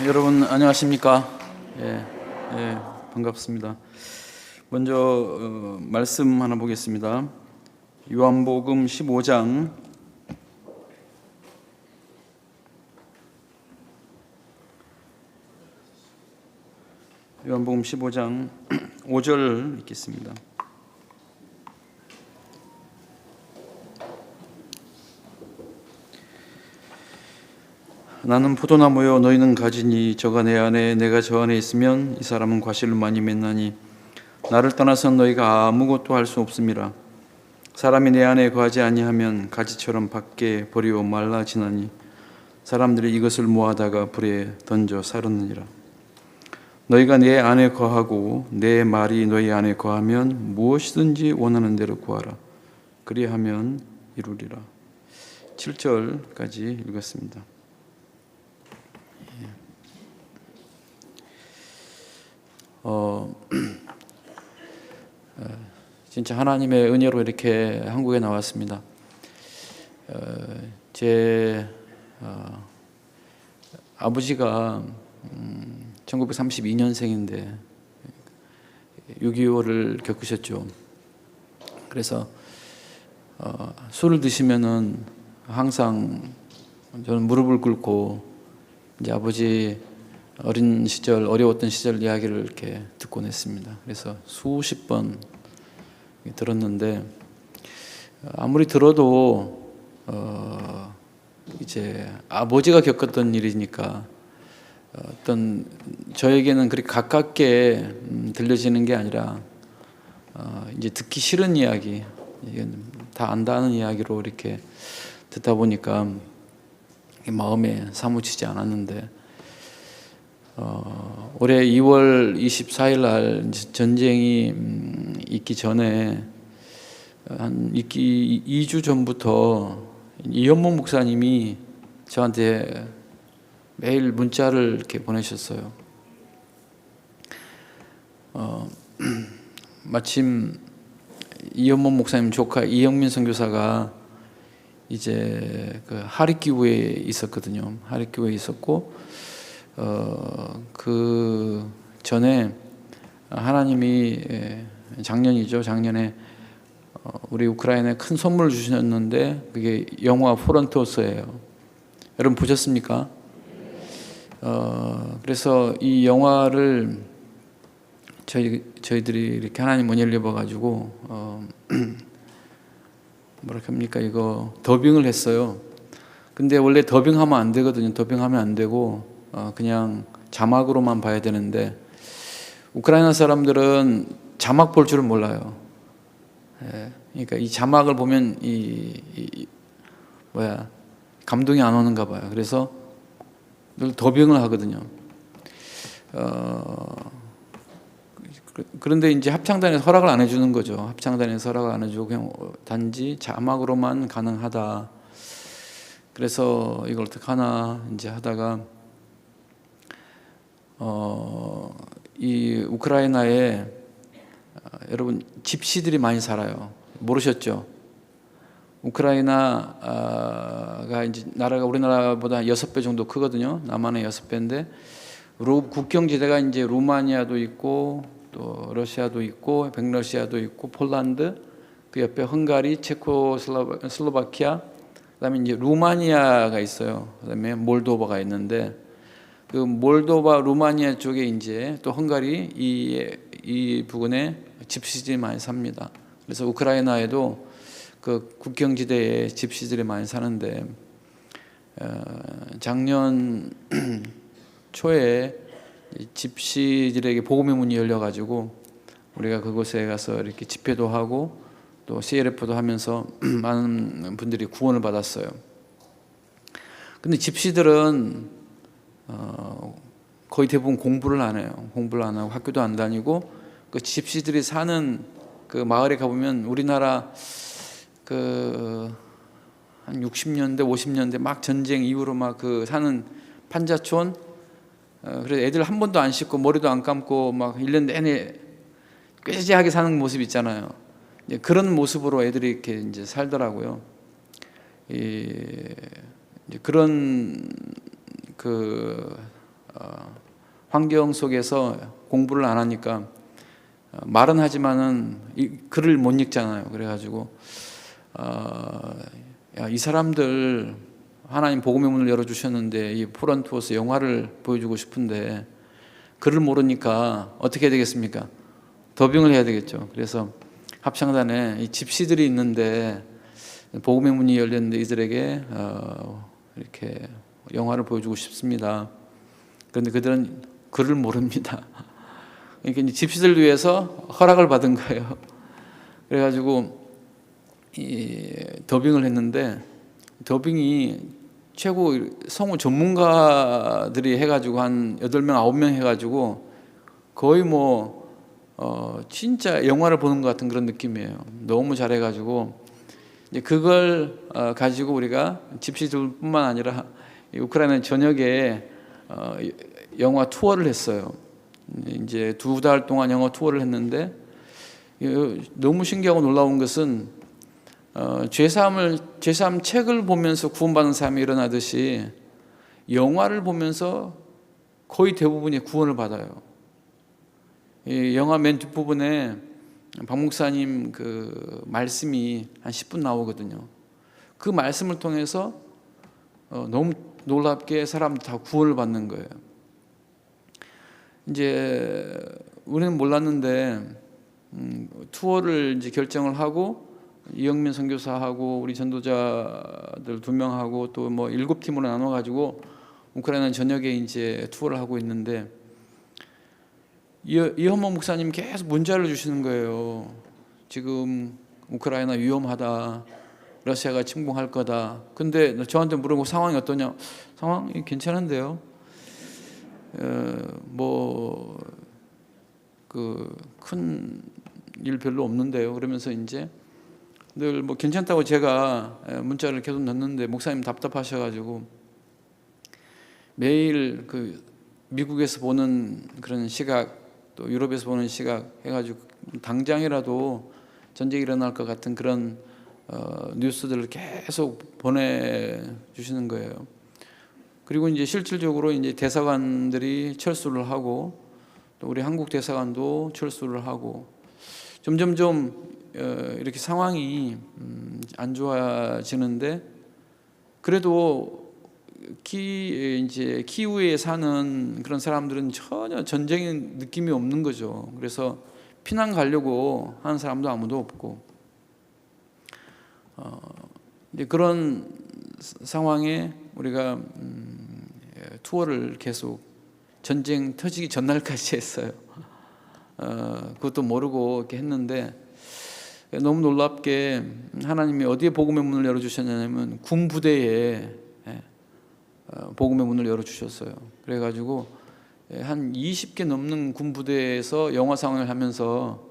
여러분 안녕하십니까? 반갑습니다. 먼저 말씀 하나 보겠습니다. 요한복음 15장 요한복음 15장 5절 읽겠습니다. 나는 포도나무요 너희는 가지니 저가 내 안에 내가 저 안에 있으면 이 사람은 과실을 많이 맺나니 나를 떠나서 너희가 아무것도 할 수 없음이라. 사람이 내 안에 거하지 아니하면 가지처럼 밖에 버리고 말라지나니 사람들이 이것을 모아다가 불에 던져 사르느니라. 너희가 내 안에 거하고 내 말이 너희 안에 거하면 무엇이든지 원하는 대로 구하라. 그리하면 이루리라. 7절까지 읽었습니다. 진짜 하나님의 은혜로 이렇게 한국에 나왔습니다. 제 아버지가 1932년생인데 6.25를 겪으셨죠. 그래서 술을 드시면은 항상 저는 무릎을 꿇고 이제 아버지 어린 시절, 어려웠던 시절 이야기를 이렇게 듣곤 했습니다. 그래서 수십 번 들었는데 아무리 들어도 이제 아버지가 겪었던 일이니까 어떤 저에게는 그렇게 가깝게 들려지는 게 아니라 이제 듣기 싫은 이야기, 다 안다는 이야기로 이렇게 듣다 보니까 마음에 사무치지 않았는데 올해 2월 24일 날 전쟁이 있기 전에 한 2주 전부터 이현목 목사님이 저한테 매일 문자를 이렇게 보내셨어요. 마침 이현목 목사님 조카 이영민 선교사가 이제 그 하립기우에 있었거든요. 하립기우에 있었고 그 전에 하나님이 작년이죠. 작년에 우리 우크라이나에 큰 선물을 주셨는데 그게 영화 포런토스예요. 여러분 보셨습니까? 그래서 이 영화를 저희들이 이렇게 하나님 은혜를 입어가지고 뭐라 합니까? 이거 더빙을 했어요. 근데 원래 더빙하면 안 되거든요. 더빙하면 안 되고 그냥 자막으로만 봐야 되는데 우크라이나 사람들은 자막 볼 줄은 몰라요. 그러니까 이 자막을 보면 감동이 안 오는가 봐요. 그래서 늘 더빙을 하거든요. 그런데 이제 합창단에서 허락을 안 해주는 거죠. 합창단에서 허락을 안 해주고 그냥 단지 자막으로만 가능하다. 그래서 이걸 어떻게 하나 이제 하다가 이 우크라이나에 여러분 집시들이 많이 살아요. 모르셨죠? 우크라이나가 이제 나라가 우리나라보다 6배 정도 크거든요. 남한의 6배인데 국경지대가 이제 루마니아도 있고 또 러시아도 있고 백러시아도 있고 폴란드 그 옆에 헝가리, 체코슬로바키아 그다음에 이제 루마니아가 있어요. 그다음에 몰도바가 있는데 그 몰도바, 루마니아 쪽에 이제 또 헝가리 이 부근에 집시들이 많이 삽니다. 그래서 우크라이나에도 그 국경지대에 집시들이 많이 사는데 작년 초에 집시들에게 복음의 문이 열려가지고 우리가 그곳에 가서 이렇게 집회도 하고 또 CLF도 하면서 많은 분들이 구원을 받았어요. 근데 집시들은 거의 대부분 공부를 안 해요. 공부를 안 하고 학교도 안 다니고 그 집시들이 사는 그 마을에 가보면 우리나라 그 한 60년대, 50년대 막 전쟁 이후로 막 그 사는 판자촌 그래서 애들 한 번도 안 씻고 머리도 안 감고 막 1년 내내 꾀지하게 사는 모습 있잖아요. 그런 모습으로 애들이 이렇게 이제 살더라고요. 이제 그런 그 환경 속에서 공부를 안 하니까 말은 하지만은 글을 못 읽잖아요. 그래가지고 이 사람들 하나님 복음의 문을 열어주셨는데 이 포란투어스 영화를 보여주고 싶은데 글을 모르니까 어떻게 해야 되겠습니까? 더빙을 해야 되겠죠. 그래서 합창단에 이 집시들이 있는데 복음의 문이 열렸는데 이들에게 이렇게 영화를 보여주고 싶습니다. 그런데 그들은 글을 모릅니다. 그러니까 이제 집시들 위해서 허락을 받은 거예요. 그래가지고 이 더빙을 했는데 더빙이 최고 성우 전문가들이 해가지고 한 8명, 9명 해가지고 거의 진짜 영화를 보는 것 같은 그런 느낌이에요. 너무 잘해가지고 이제 그걸 가지고 우리가 집시들뿐만 아니라 우크라이나 전역에 영화 투어를 했어요. 이제 2달 동안 영화 투어를 했는데 너무 신기하고 놀라운 것은 죄사함 책을 보면서 구원받는 삶이 일어나듯이 영화를 보면서 거의 대부분이 구원을 받아요. 이 영화 맨 뒷부분에 박 목사님 그 말씀이 한 10분 나오거든요. 그 말씀을 통해서 너무 놀랍게 사람들 다 구원을 받는 거예요. 이제 우리는 몰랐는데 투어를 이제 결정을 하고 이영민 선교사하고 우리 전도자들 2명하고 또 7팀으로 나눠 가지고 우크라이나 전역에 이제 투어를 하고 있는데 이현모 목사님 계속 문자를 주시는 거예요. 지금 우크라이나 위험하다. 러시아가 침공할 거다. 근데 저한테 물어보고 상황이 어떠냐? 상황이 괜찮은데요. 큰 일 별로 없는데요. 그러면서 이제 늘 괜찮다고 제가 문자를 계속 넣는데 목사님 답답하셔가지고 매일 그 미국에서 보는 그런 시각 또 유럽에서 보는 시각 해가지고 당장이라도 전쟁이 일어날 것 같은 그런 뉴스들을 계속 보내주시는 거예요. 그리고 이제 실질적으로 이제 대사관들이 철수를 하고 또 우리 한국 대사관도 철수를 하고 점점점 이렇게 상황이 안 좋아지는데 그래도 이제 키우에 사는 그런 사람들은 전혀 전쟁의 느낌이 없는 거죠. 그래서 피난 가려고 하는 사람도 아무도 없고 이제 그런 상황에 우리가 투어를 계속 전쟁 터지기 전날까지 했어요. 그것도 모르고 이렇게 했는데 너무 놀랍게 하나님이 어디에 복음의 문을 열어주셨냐면 군 부대에 복음의 문을 열어주셨어요. 그래가지고 한 20개 넘는 군 부대에서 영화 상황을 하면서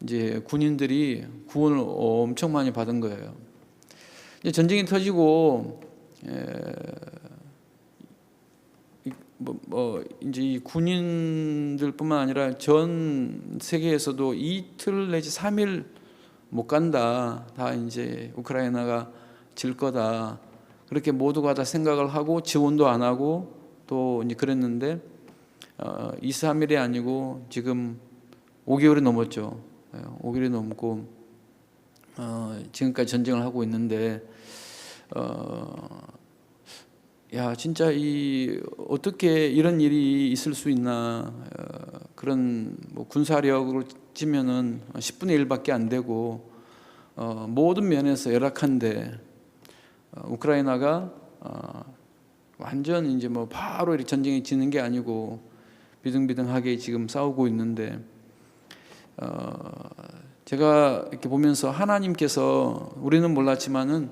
이제 군인들이 구원을 엄청 많이 받은 거예요. 이제 전쟁이 터지고 이제 이 군인들뿐만 아니라 전 세계에서도 이틀 내지 3일 못 간다. 다 이제 우크라이나가 질 거다. 그렇게 모두가 다 생각을 하고 지원도 안 하고 또 이제 그랬는데 2, 3일이 아니고 지금 5개월이 넘었죠. 5개월이 넘고 지금까지 전쟁을 하고 있는데 진짜 어떻게 이런 일이 있을 수 있나. 그런 군사력으로 치면은 10분의 1밖에 안 되고 모든 면에서 열악한데 우크라이나가 완전 이제 바로 이렇게 전쟁이 지는 게 아니고 비등비등하게 지금 싸우고 있는데 제가 이렇게 보면서 하나님께서 우리는 몰랐지만은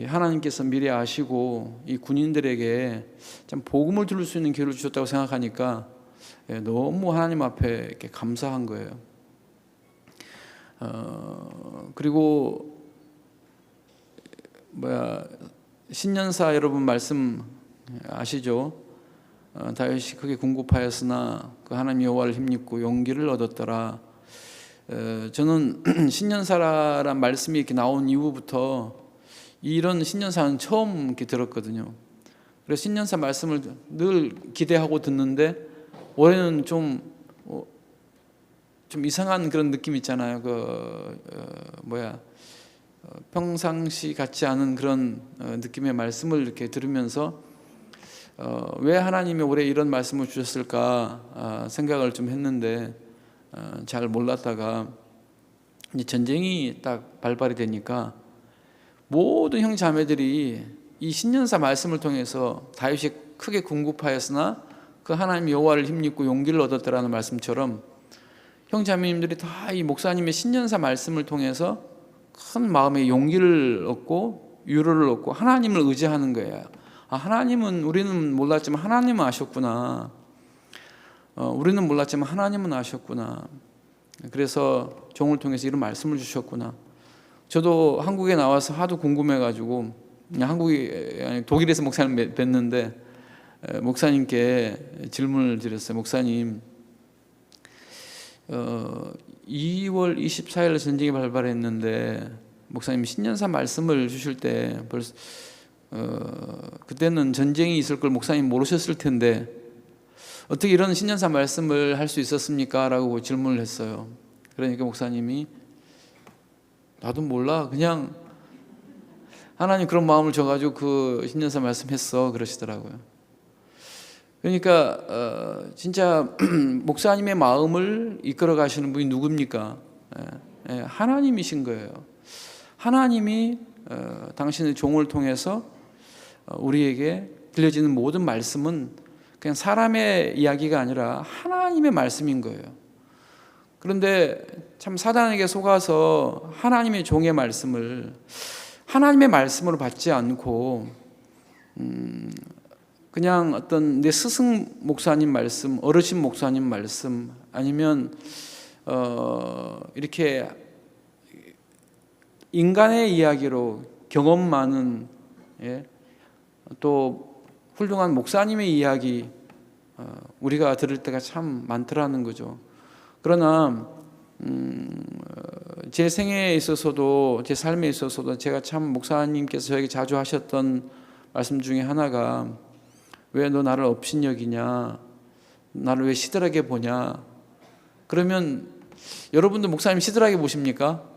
하나님께서 미리 아시고 이 군인들에게 참 복음을 들을 수 있는 기회를 주셨다고 생각하니까 너무 하나님 앞에 이렇게 감사한 거예요. 그리고 신년사 여러분 말씀 아시죠? 다윗이 크게 궁핍하였으나 그 하나님 여호와를 힘입고 용기를 얻었더라. 저는 신년사란 말씀이 이렇게 나온 이후부터 이런 신년사는 처음 이렇게 들었거든요. 그래서 신년사 말씀을 늘 기대하고 듣는데 올해는 좀 이상한 그런 느낌 있잖아요. 평상시 같지 않은 그런 느낌의 말씀을 이렇게 들으면서 왜 하나님이 올해 이런 말씀을 주셨을까 생각을 좀 했는데 잘 몰랐다가 이제 전쟁이 딱 발발이 되니까 모든 형 자매들이 이 신년사 말씀을 통해서 다윗이 크게 궁급하였으나 그 하나님 여호와를 힘입고 용기를 얻었다라는 말씀처럼 형 자매님들이 다 이 목사님의 신년사 말씀을 통해서 큰 마음의 용기를 얻고 위로를 얻고 하나님을 의지하는 거예요. 하나님은 우리는 몰랐지만 하나님은 아셨구나. 우리는 몰랐지만 하나님은 아셨구나. 그래서 종을 통해서 이런 말씀을 주셨구나. 저도 한국에 나와서 하도 궁금해가지고 독일에서 목사님 뵀는데 목사님께 질문을 드렸어요. 목사님, 2월 24일 전쟁이 발발했는데 목사님 신년사 말씀을 주실 때 벌써 그때는 전쟁이 있을 걸 목사님 모르셨을 텐데 어떻게 이런 신년사 말씀을 할 수 있었습니까? 라고 질문을 했어요. 그러니까 목사님이 나도 몰라, 그냥 하나님 그런 마음을 줘가지고 그 신년사 말씀했어, 그러시더라고요. 그러니까 진짜 목사님의 마음을 이끌어 가시는 분이 누굽니까? 하나님이신 거예요. 하나님이 당신의 종을 통해서 우리에게 들려지는 모든 말씀은 그냥 사람의 이야기가 아니라 하나님의 말씀인 거예요. 그런데 참 사단에게 속아서 하나님의 종의 말씀을 하나님의 말씀으로 받지 않고 그냥 어떤 내 스승 목사님 말씀, 어르신 목사님 말씀, 아니면 이렇게 인간의 이야기로 경험 많은 또 훌륭한 목사님의 이야기 우리가 들을 때가 참 많더라는 거죠. 그러나 제 생애에 있어서도 제 삶에 있어서도 제가 참 목사님께서 저에게 자주 하셨던 말씀 중에 하나가 왜 너 나를 업신여기냐, 나를 왜 시들하게 보냐. 그러면 여러분도 목사님 시들하게 보십니까?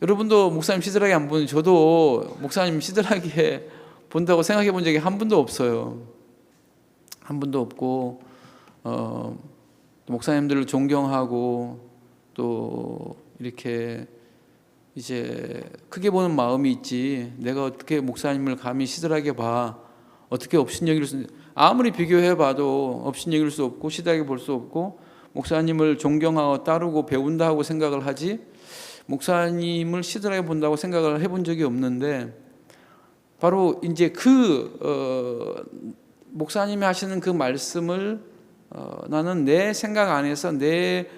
여러분도 목사님 시들하게 안 보는, 저도 목사님 시들하게 본다고 생각해 본 적이 한 번도 없어요. 한 번도 없고 목사님들을 존경하고 또 이렇게 이제 크게 보는 마음이 있지, 내가 어떻게 목사님을 감히 시들하게 봐, 어떻게 업신여길 수, 아무리 비교해봐도 업신여길 수 없고 시들하게 볼 수 없고 목사님을 존경하고 따르고 배운다 하고 생각을 하지 목사님을 시들하게 본다고 생각을 해본 적이 없는데, 바로 이제 목사님이 하시는 그 말씀을 나는 내 생각 안에서 내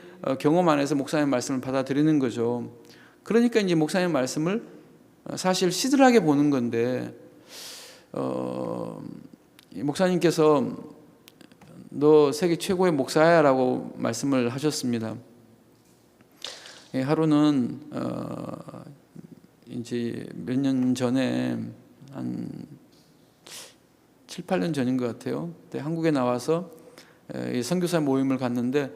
경험 안에서 목사님 말씀을 받아들이는 거죠. 그러니까 이제 목사님 말씀을 사실 시들하게 보는 건데, 목사님께서 너 세계 최고의 목사야라고 말씀을 하셨습니다. 하루는 이제 몇 년 전에 한 7, 8년 전인 것 같아요. 그때 한국에 나와서 선교사 모임을 갔는데,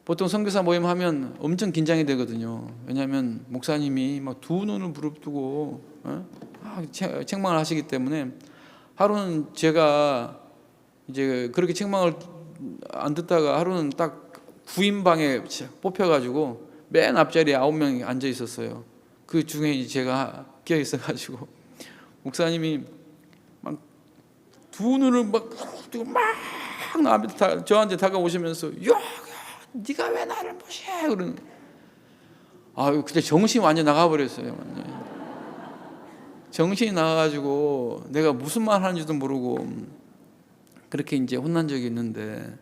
보통 선교사 모임 하면 엄청 긴장이 되거든요. 왜냐하면 목사님이 막 두 눈을 부릅뜨고 책망을 하시기 때문에, 하루는 제가 이제 그렇게 책망을 안 듣다가 하루는 딱 구인방에 뽑혀가지고 맨 앞자리에 9명이 앉아 있었어요. 그 중에 제가 끼어 있어가지고 목사님이 막 두 눈을 막 뜨고 막 저한테 다가오시면서 야, 네가 왜 나를 무시해? 그러는. 그때 정신이 완전 나가버렸어요. 정신이 나가가지고 내가 무슨 말 하는지도 모르고 그렇게 이제 혼난 적이 있는데,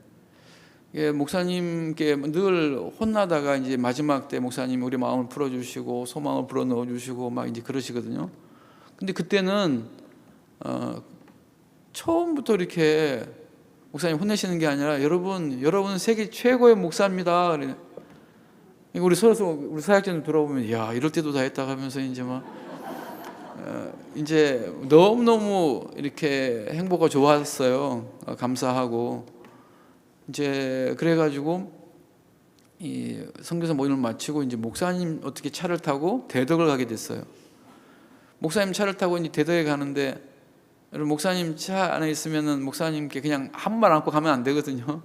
목사님께 늘 혼나다가 이제 마지막 때 목사님이 우리 마음을 풀어주시고 소망을 불어 넣어주시고 막 이제 그러시거든요. 근데 그때는 처음부터 이렇게 목사님 혼내시는 게 아니라 여러분은 세계 최고의 목사입니다. 우리 사역자님 돌아보면 야, 이럴 때도 다 했다 하면서 이제 막 이제 너무너무 이렇게 행보가 좋았어요. 감사하고. 이제 그래가지고 이 선교사 모임을 마치고 이제 목사님 어떻게 차를 타고 대덕을 가게 됐어요. 목사님 차를 타고 이제 대덕에 가는데, 여러분 목사님 차 안에 있으면은 목사님께 그냥 한 말 안고 가면 안 되거든요.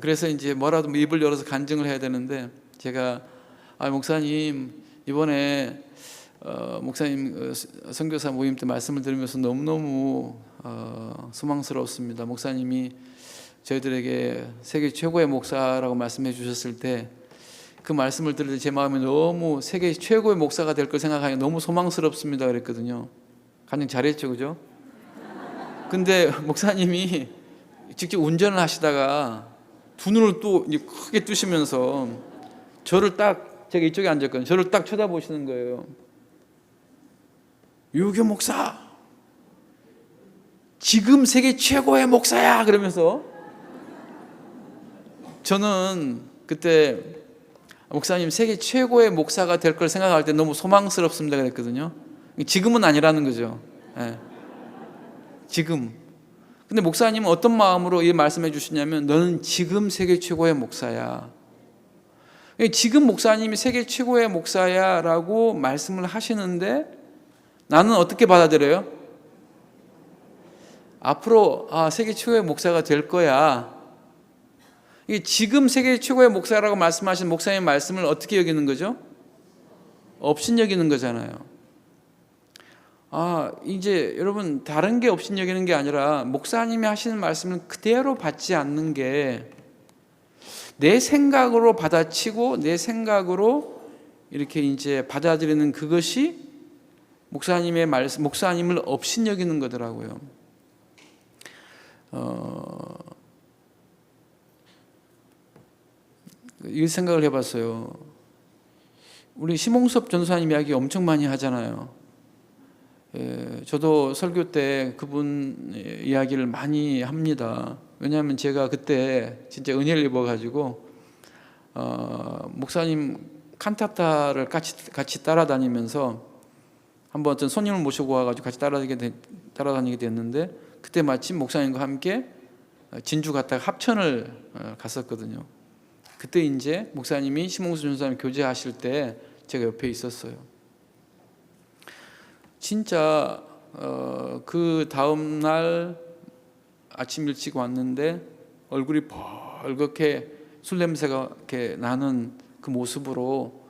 그래서 이제 뭐라도 입을 열어서 간증을 해야 되는데, 제가 목사님 이번에 목사님 선교사 모임 때 말씀을 들으면서 너무너무 소망스러웠습니다. 목사님이 저희들에게 세계 최고의 목사라고 말씀해 주셨을 때 그 말씀을 들을 때 제 마음이 너무 세계 최고의 목사가 될 걸 생각하니 너무 소망스럽습니다 그랬거든요. 간증 잘했죠, 그죠? 근데 목사님이 직접 운전을 하시다가 두 눈을 또 크게 뜨시면서 저를 딱, 제가 이쪽에 앉았거든요. 저를 딱 쳐다보시는 거예요. 유교 목사, 지금 세계 최고의 목사야! 그러면서 저는 그때 목사님 세계 최고의 목사가 될 걸 생각할 때 너무 소망스럽습니다 그랬거든요. 지금은 아니라는 거죠. 네. 지금. 근데 목사님은 어떤 마음으로 이 말씀해 주시냐면, 너는 지금 세계 최고의 목사야. 지금 목사님이 세계 최고의 목사야 라고 말씀을 하시는데, 나는 어떻게 받아들여요? 앞으로 세계 최고의 목사가 될 거야. 지금 세계 최고의 목사라고 말씀하신 목사님의 말씀을 어떻게 여기는 거죠? 업신여기는 거잖아요. 이제 여러분, 다른 게 업신여기는 게 아니라 목사님이 하시는 말씀을 그대로 받지 않는 게, 내 생각으로 받아치고 내 생각으로 이렇게 이제 받아들이는 그것이 목사님의 말씀, 목사님을 업신여기는 거더라고요. 이 생각을 해봤어요. 우리 심홍섭 전도사님 이야기 엄청 많이 하잖아요. 저도 설교 때 그분 이야기를 많이 합니다. 왜냐하면 제가 그때 진짜 은혜를 입어가지고 목사님 칸타타를 같이 따라다니면서 한번 어떤 손님을 모시고 와가지고 같이 따라다니게 됐는데, 그때 마침 목사님과 함께 진주 갔다가 합천을 갔었거든요. 그때 이제 목사님이 심홍수 전도사님 교제하실 때 제가 옆에 있었어요. 진짜 그 다음 날 아침 일찍 왔는데 얼굴이 벌겋게 술 냄새가 이렇게 나는 그 모습으로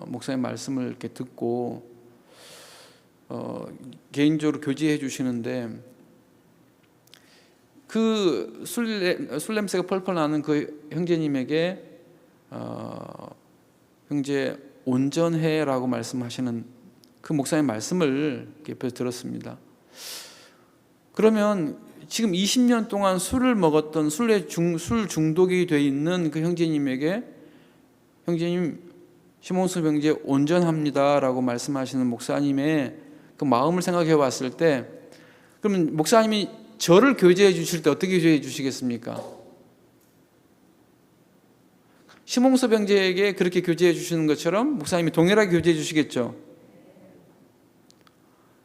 목사님 말씀을 이렇게 듣고 개인적으로 교제해 주시는데, 그 술 냄새가 펄펄 나는 그 형제님에게 형제 온전해라고 말씀하시는 그 목사님 말씀을 옆에서 들었습니다. 그러면 지금 20년 동안 술을 먹었던 술 중독이 돼 있는 그 형제님에게, 형제님 심홍수 형제 온전합니다라고 말씀하시는 목사님의 그 마음을 생각해 봤을 때, 그러면 목사님이 저를 교제해 주실 때 어떻게 교제해 주시겠습니까? 심홍섭 형제에게 그렇게 교제해 주시는 것처럼 목사님이 동일하게 교제해 주시겠죠.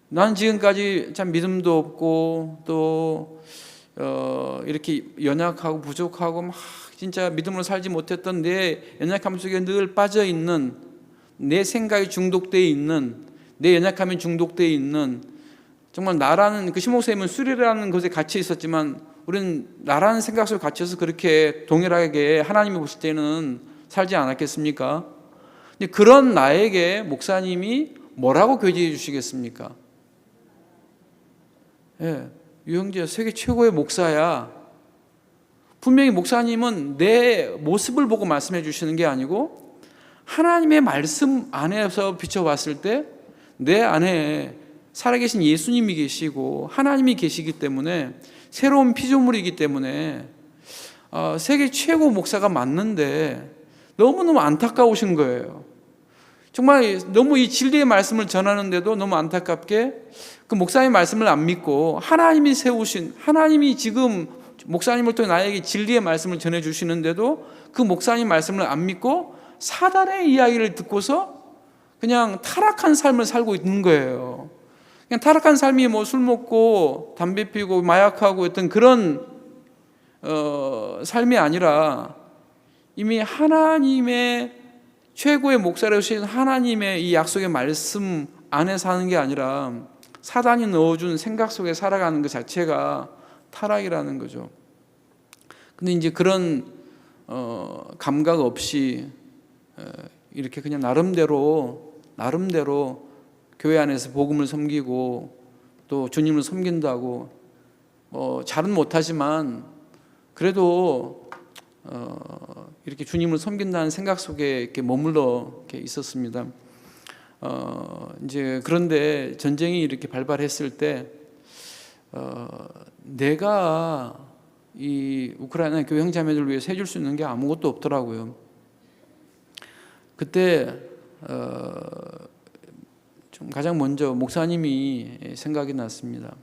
난 지금까지 참 믿음도 없고 또 이렇게 연약하고 부족하고 막 진짜 믿음으로 살지 못했던 내 연약함 속에 늘 빠져 있는, 내 생각이 중독되어 있는, 내 연약함이 중독되어 있는, 정말 나라는, 그 심호쌤은 술이라는 것에 갇혀 있었지만 우리는 나라는 생각 속에 갇혀서 그렇게 동일하게 하나님이 보실 때는 살지 않았겠습니까? 근데 그런 나에게 목사님이 뭐라고 교제해 주시겠습니까? 유 형제 세계 최고의 목사야. 분명히 목사님은 내 모습을 보고 말씀해 주시는 게 아니고 하나님의 말씀 안에서 비춰봤을 때 내 안에 살아계신 예수님이 계시고 하나님이 계시기 때문에, 새로운 피조물이기 때문에 세계 최고 목사가 맞는데 너무너무 안타까우신 거예요. 정말 너무 이 진리의 말씀을 전하는데도 너무 안타깝게 그 목사님의 말씀을 안 믿고, 하나님이 세우신, 하나님이 지금 목사님을 통해 나에게 진리의 말씀을 전해주시는데도 그 목사님 말씀을 안 믿고 사단의 이야기를 듣고서 그냥 타락한 삶을 살고 있는 거예요. 그냥 타락한 삶이 뭐 술 먹고 담배 피우고 마약하고 어떤 그런 삶이 아니라 이미 하나님의 최고의 목사로 신 하나님의 이 약속의 말씀 안에 사는 게 아니라 사단이 넣어준 생각 속에 살아가는 것 자체가 타락이라는 거죠. 근데 이제 그런 감각 없이 이렇게 그냥 나름대로 교회 안에서 복음을 섬기고 또 주님을 섬긴다고 잘은 못하지만 그래도 이렇게 주님을 섬긴다는 생각 속에 이렇게 머물러 이렇게 있었습니다. 이제 그런데 전쟁이 이렇게 발발했을 때 내가 이 우크라이나 교회 형제자매들을 위해서 해줄 수 있는 게 아무것도 없더라고요. 그때 좀 가장 먼저 목사님이 생각이 났습니다.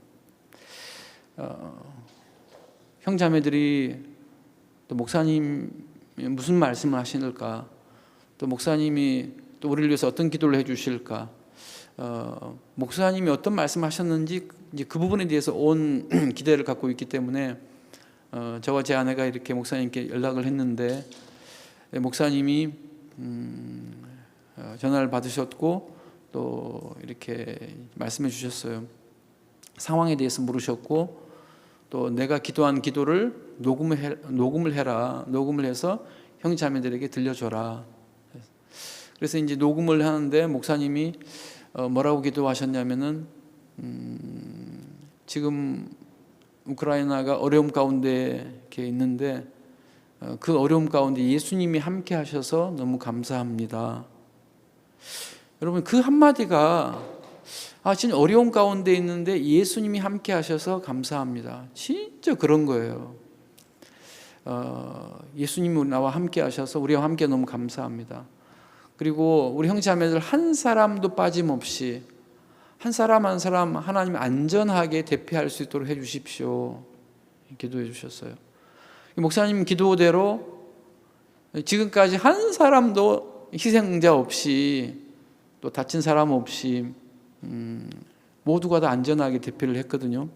형제자매들이 또 목사님 무슨 말씀을 하실까? 또 목사님이 또 우리를 위해서 어떤 기도를 해주실까? 목사님이 어떤 말씀하셨는지 이제 그 부분에 대해서 온 기대를 갖고 있기 때문에 저와 제 아내가 이렇게 목사님께 연락을 했는데 목사님이 전화를 받으셨고 또 이렇게 말씀해 주셨어요. 상황에 대해서 물으셨고 또 내가 기도한 기도를 녹음을 해라. 녹음을 해서 형제자매들에게 들려줘라. 그래서 이제 녹음을 하는데 목사님이 뭐라고 기도하셨냐면은 지금 우크라이나가 어려움 가운데 이렇게 있는데 그 어려움 가운데 예수님이 함께 하셔서 너무 감사합니다. 여러분 그 한마디가 진짜 어려움 가운데 있는데 예수님이 함께 하셔서 감사합니다. 진짜 그런 거예요. 예수님이 나와 함께 하셔서 우리와 함께 너무 감사합니다. 그리고 우리 형제자매들 한 사람도 빠짐없이 한 사람 한 사람 하나님 안전하게 대피할 수 있도록 해 주십시오. 기도해 주셨어요. 목사님 기도대로 지금까지 한 사람도 희생자 없이 또 다친 사람 없이 모두가 다 안전하게 대피를 했거든요.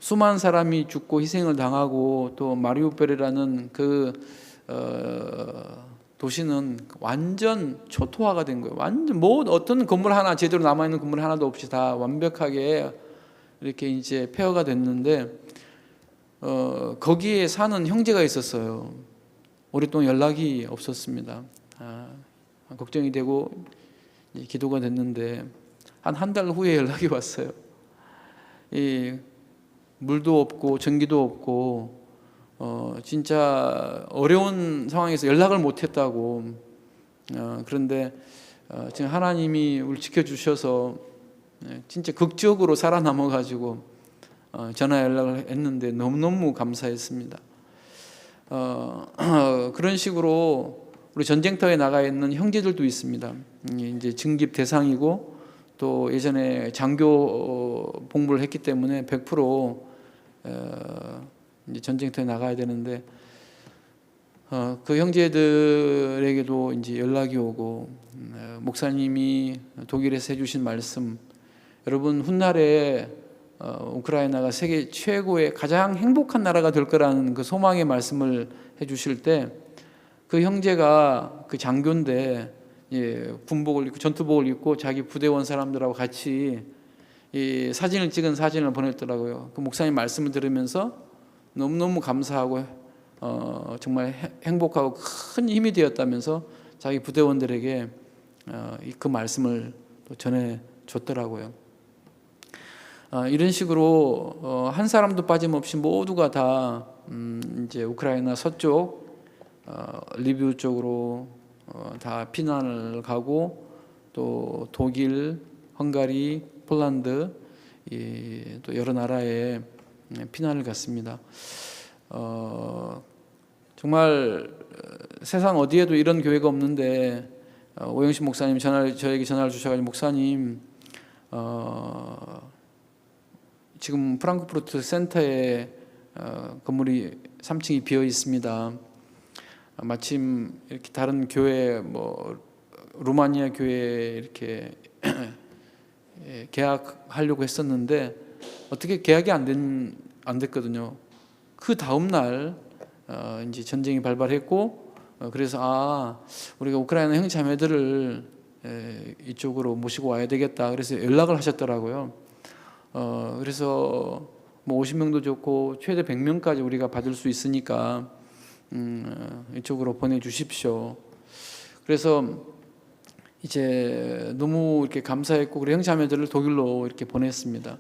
수많은 사람이 죽고 희생을 당하고 또 마리우폴이라는 그 도시는 완전 초토화가 된 거예요. 완전 어떤 건물 하나 제대로 남아 있는 건물 하나도 없이 다 완벽하게 이렇게 이제 폐허가 됐는데 거기에 사는 형제가 있었어요. 오랫동안 연락이 없었습니다. 걱정이 되고 기도가 됐는데 한 달 후에 연락이 왔어요. 물도 없고 전기도 없고 진짜 어려운 상황에서 연락을 못했다고. 그런데 지금 하나님이 우리 지켜주셔서 진짜 극적으로 살아남아가지고 전화 연락을 했는데 너무너무 감사했습니다. 그런 식으로 우리 전쟁터에 나가 있는 형제들도 있습니다. 이제 증집 대상이고 또 예전에 장교 복무를 했기 때문에 100% 이제 전쟁터에 나가야 되는데 그 형제들에게도 이제 연락이 오고 목사님이 독일에서 해주신 말씀, 여러분 훗날에 우크라이나가 세계 최고의 가장 행복한 나라가 될 거라는 그 소망의 말씀을 해주실 때 그 형제가 그 장교인데 군복을 입고 전투복을 입고 자기 부대원 사람들하고 같이 사진을 찍은 사진을 보냈더라고요. 그 목사님 말씀을 들으면서 너무너무 감사하고 정말 행복하고 큰 힘이 되었다면서 자기 부대원들에게 그 말씀을 또 전해줬더라고요. 이런 식으로 한 사람도 빠짐없이 모두가 다 이제 우크라이나 서쪽 리비우 쪽으로 다 피난을 가고 또 독일, 헝가리, 폴란드 또 여러 나라에 피난을 갔습니다. 정말 세상 어디에도 이런 교회가 없는데 오영식 목사님 저에게 전화를 주셔가지고 목사님 지금 프랑크푸르트 센터에 건물이 3층이 비어 있습니다. 마침 이렇게 다른 교회 루마니아 교회에 이렇게 계약하려고 했었는데 어떻게 계약이 안 안 됐거든요. 그 다음 날 이제 전쟁이 발발했고, 그래서 우리가 우크라이나 형제자매들을 이쪽으로 모시고 와야 되겠다. 그래서 연락을 하셨더라고요. 그래서 뭐 50명도 좋고 최대 100명까지 우리가 받을 수 있으니까 이쪽으로 보내주십시오. 그래서 이제 너무 이렇게 감사했고, 그리고 형제자매들을 독일로 이렇게 보냈습니다.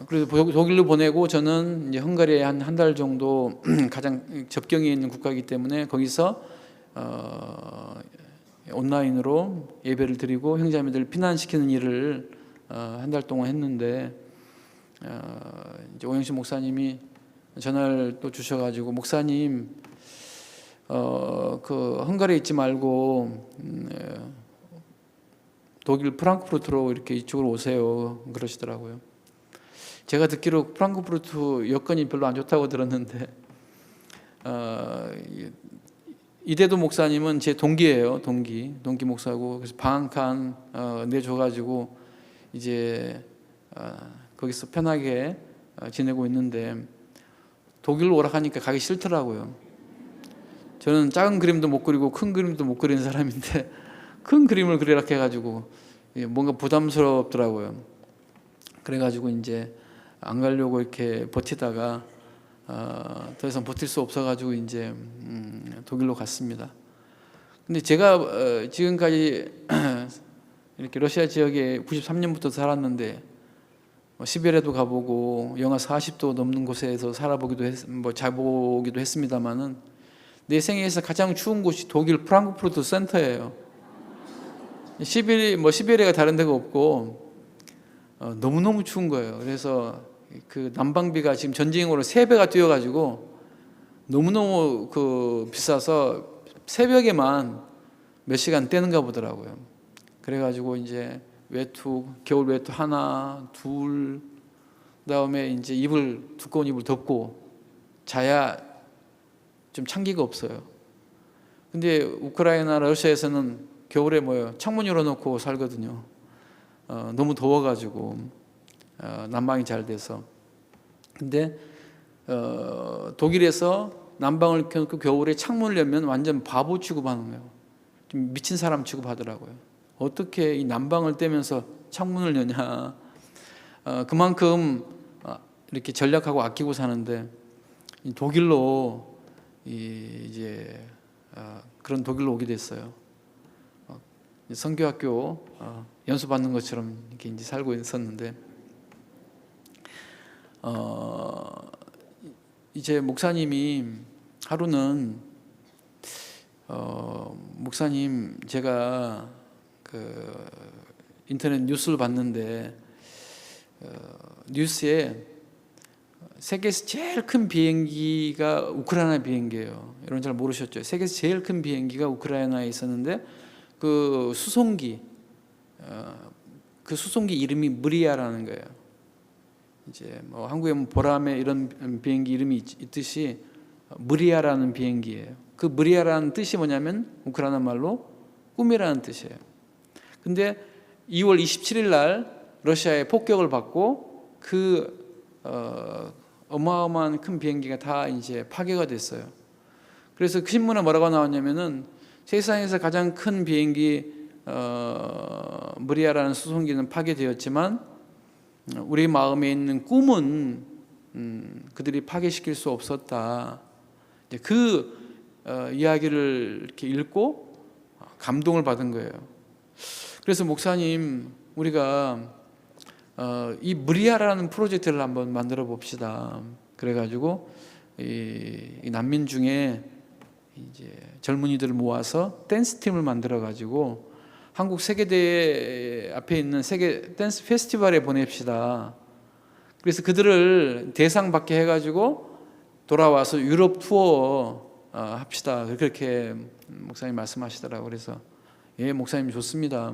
그래서 독일로 보내고, 저는 이제 헝가리에 한 달 정도 가장 접경에 있는 국가이기 때문에 거기서 온라인으로 예배를 드리고 형제자매들 피난시키는 일을 한 달 동안 했는데, 이제 오영신 목사님이 전화를 또 주셔가지고, 목사님 그 헝가리에 있지 말고 독일 프랑크푸르트로 이렇게 이쪽으로 오세요, 그러시더라고요. 제가 듣기로 프랑크푸르트 여건이 별로 안 좋다고 들었는데, 이대도 목사님은 제 동기예요. 동기 목사고, 그래서 방 한 칸 내줘가지고 이제 거기서 편하게 지내고 있는데, 독일로 오라 하니까 가기 싫더라고요. 저는 작은 그림도 못 그리고 큰 그림도 못 그리는 사람인데 큰 그림을 그리라 해가지고 뭔가 부담스럽더라고요. 그래가지고 이제 안 가려고 이렇게 버티다가 더 이상 버틸 수 없어가지고 이제 독일로 갔습니다. 근데 제가 지금까지 이렇게 러시아 지역에 93년부터 살았는데, 시베리아도 가보고 영하 40도 넘는 곳에서 자보기도 했습니다만은, 내 생애에서 가장 추운 곳이 독일 프랑크푸르트 센터예요. 시베리아가 다른 데가 없고 너무너무 추운 거예요. 그래서 그 난방비가 지금 전쟁으로 3배가 뛰어가지고 너무너무 비싸서 새벽에만 몇 시간 떼는가 보더라고요. 그래가지고 이제 겨울 외투 하나, 둘, 그다음에 이제 두꺼운 이불 덮고 자야 좀 찬기가 없어요. 근데 우크라이나, 러시아에서는 겨울에 창문 열어놓고 살거든요. 너무 더워가지고 난방이 잘 돼서. 근데 독일에서 난방을 켜놓고 겨울에 창문을 열면 완전 바보 취급하는 거예요. 좀 미친 사람 취급하더라고요. 어떻게 이 난방을 떼면서 창문을 여냐. 그만큼 이렇게 전략하고 아끼고 사는데, 독일로 이제 그런 독일로 오게 됐어요. 선교학교 연수받는 것처럼 이렇게 이제 살고 있었는데, 이제 목사님이 하루는 목사님, 제가 그 인터넷 뉴스를 봤는데 뉴스에 세계에서 제일 큰 비행기가 우크라이나 비행기예요. 여러분 잘 모르셨죠? 세계에서 제일 큰 비행기가 우크라이나에 있었는데, 그 수송기 이름이 무리아라는 거예요. 이제 한국에 보라매 이런 비행기 이름이 있듯이 무리아라는 비행기예요. 그 무리아라는 뜻이 뭐냐면 우크라이나 말로 꿈이라는 뜻이에요. 근데 2월 27일 날 러시아의 폭격을 받고 어마어마한 큰 비행기가 다 이제 파괴가 됐어요. 그래서 그 신문에 뭐라고 나왔냐면은, 세상에서 가장 큰 비행기 무리아라는 수송기는 파괴되었지만 우리 마음에 있는 꿈은 그들이 파괴시킬 수 없었다. 이제 그 이야기를 이렇게 읽고 감동을 받은 거예요. 그래서 목사님, 우리가 이 무리아라는 프로젝트를 한번 만들어 봅시다. 그래가지고 이 난민 중에 이제 젊은이들을 모아서 댄스 팀을 만들어 가지고 한국 세계대회 앞에 있는 세계 댄스 페스티벌에 보냅시다. 그래서 그들을 대상 받게 해가지고 돌아와서 유럽 투어 합시다. 그렇게 목사님 말씀하시더라고요. 그래서 예, 목사님 좋습니다.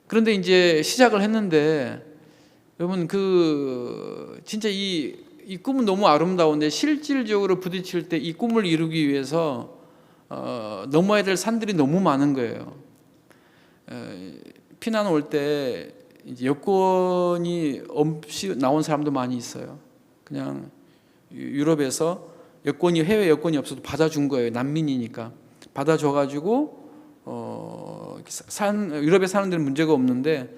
그런데 이제 시작을 했는데, 여러분 진짜 이 꿈은 너무 아름다운데 실질적으로 부딪힐 때 이 꿈을 이루기 위해서 넘어야 될 산들이 너무 많은 거예요. 피난 올 때 이제 여권이 없이 나온 사람도 많이 있어요. 그냥 유럽에서 해외 여권이 없어도 받아준 거예요. 난민이니까 받아줘가지고 유럽에 사는 데는 문제가 없는데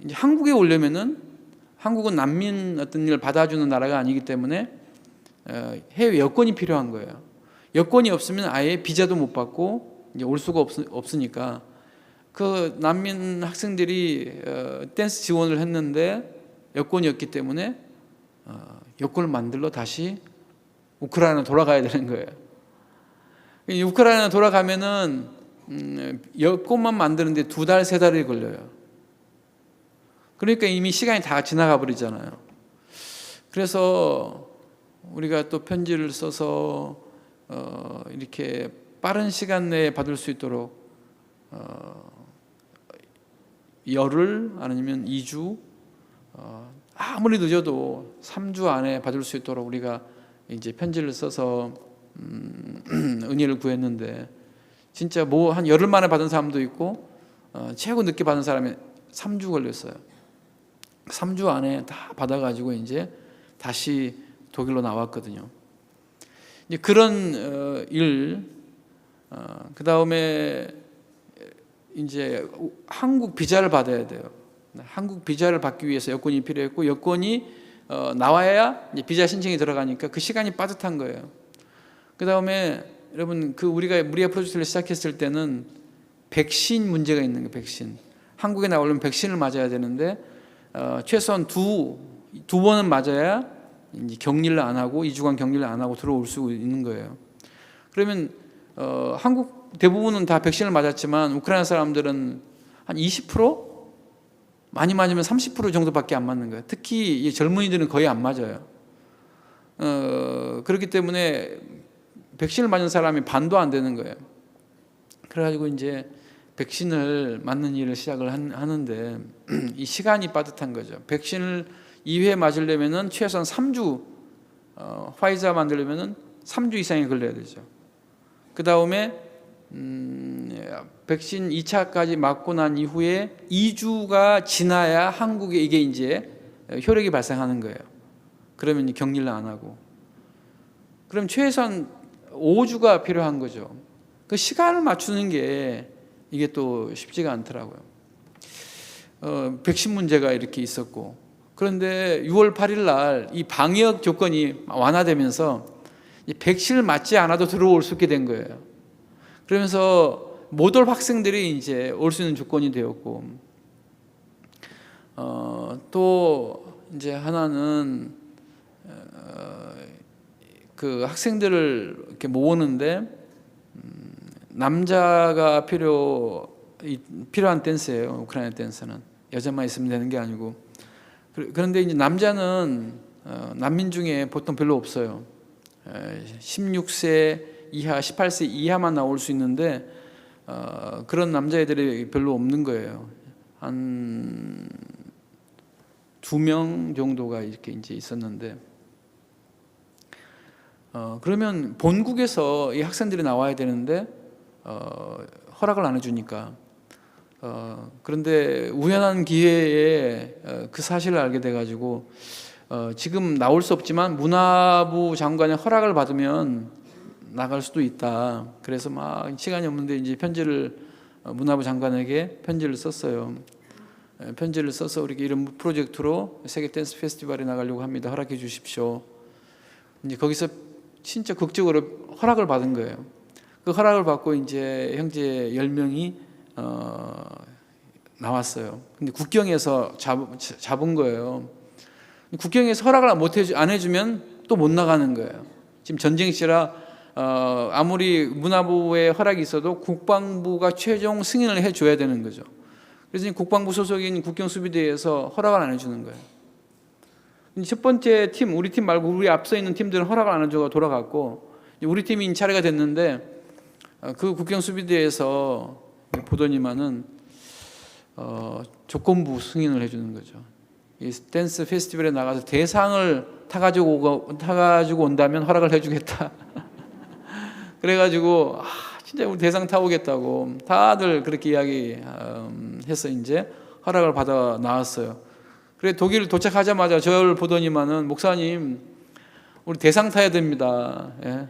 이제 한국에 오려면은 한국은 난민 어떤 일 받아주는 나라가 아니기 때문에 해외 여권이 필요한 거예요. 여권이 없으면 아예 비자도 못 받고 이제 올 수가 없으니까 그 난민 학생들이 댄스 지원을 했는데 여권이 없기 때문에 여권을 만들러 다시 우크라이나 돌아가야 되는 거예요. 우크라이나 돌아가면은 여권만 만드는데 2달, 3달이 걸려요. 그러니까 이미 시간이 다 지나가 버리잖아요. 그래서 우리가 또 편지를 써서 이렇게 빠른 시간 내에 받을 수 있도록 열흘 아니면 2주 아무리 늦어도 3주 안에 받을 수 있도록 우리가 이제 편지를 써서 은혜를 구했는데 진짜 뭐 한 열흘 만에 받은 사람도 있고 최고 늦게 받은 사람이 3주 걸렸어요. 3주 안에 다 받아가지고 이제 다시 독일로 나왔거든요. 이제 그런 그 다음에 이제 한국 비자를 받아야 돼요. 한국 비자를 받기 위해서 여권이 필요했고 여권이 나와야 이제 비자 신청이 들어가니까 그 시간이 빠듯한 거예요. 그 다음에 여러분 우리가 무리아 프로젝트를 시작했을 때는 백신 문제가 있는 거예요. 백신. 한국에 나오려면 백신을 맞아야 되는데 최소한 두 번은 맞아야 이제 격리를 안 하고 2주간 격리를 안 하고 들어올 수 있는 거예요. 그러면 한국 대부분은 다 백신을 맞았지만 우크라이나 사람들은 한 20%? 많이 맞으면 30% 정도밖에 안 맞는 거예요. 특히 젊은이들은 거의 안 맞아요. 그렇기 때문에 백신을 맞은 사람이 반도 안 되는 거예요. 그래가지고 이제 백신을 맞는 일을 시작을 하는데 이 시간이 빠듯한 거죠. 백신을 2회 맞으려면은 최소한 3주, 화이자 만들려면은 3주 이상이 걸려야 되죠. 그 다음에 백신 2차까지 맞고 난 이후에 2주가 지나야 한국에 이게 이제 효력이 발생하는 거예요. 그러면 격리를 안 하고. 그럼 최소한 5주가 필요한 거죠. 그 시간을 맞추는 게 이게 또 쉽지가 않더라고요. 백신 문제가 이렇게 있었고, 그런데 6월 8일 날 이 방역 조건이 완화되면서 이 백신을 맞지 않아도 들어올 수 있게 된 거예요. 그러면서 못 올 학생들이 이제 올 수 있는 조건이 되었고, 또 이제 하나는 그 학생들을 이렇게 모으는데 남자가 필요한 댄스예요. 우크라이나 댄스는 여자만 있으면 되는 게 아니고. 그런데 이제 남자는 난민 중에 보통 별로 없어요. 16세 이하, 18세 이하만 나올 수 있는데 그런 남자애들이 별로 없는 거예요. 한 2명 정도가 이렇게 이제 있었는데, 그러면 본국에서 이 학생들이 나와야 되는데 허락을 안 해주니까. 그런데 우연한 기회에 그 사실을 알게 돼가지고 지금 나올 수 없지만 문화부 장관의 허락을 받으면 나갈 수도 있다. 그래서 막 시간이 없는데 이제 문화부 장관에게 편지를 썼어요. 편지를 써서 우리 이런 프로젝트로 세계 댄스 페스티벌에 나가려고 합니다. 허락해 주십시오. 이제 거기서 진짜 극적으로 허락을 받은 거예요. 그 허락을 받고 이제 형제 10명이 나왔어요. 근데 국경에서 잡은 거예요. 국경에서 허락을 안 해주면 또 못 나가는 거예요. 지금 전쟁시라 아무리 문화부의 허락이 있어도 국방부가 최종 승인을 해줘야 되는 거죠. 그래서 국방부 소속인 국경수비대에서 허락을 안 해주는 거예요. 첫 번째 팀, 우리 팀 말고 우리 앞서 있는 팀들은 허락을 안 해줘서 돌아갔고, 우리 팀이 차례가 됐는데 그 국경수비대에서 보더니만은 조건부 승인을 해주는 거죠. 이 댄스 페스티벌에 나가서 대상을 타가지고 온다면 허락을 해주겠다. 그래가지고 진짜 우리 대상 타오겠다고 다들 그렇게 이야기해서 이제 허락을 받아 나왔어요. 그래 독일 도착하자마자 저를 보더니만은 목사님 우리 대상 타야 됩니다. 예.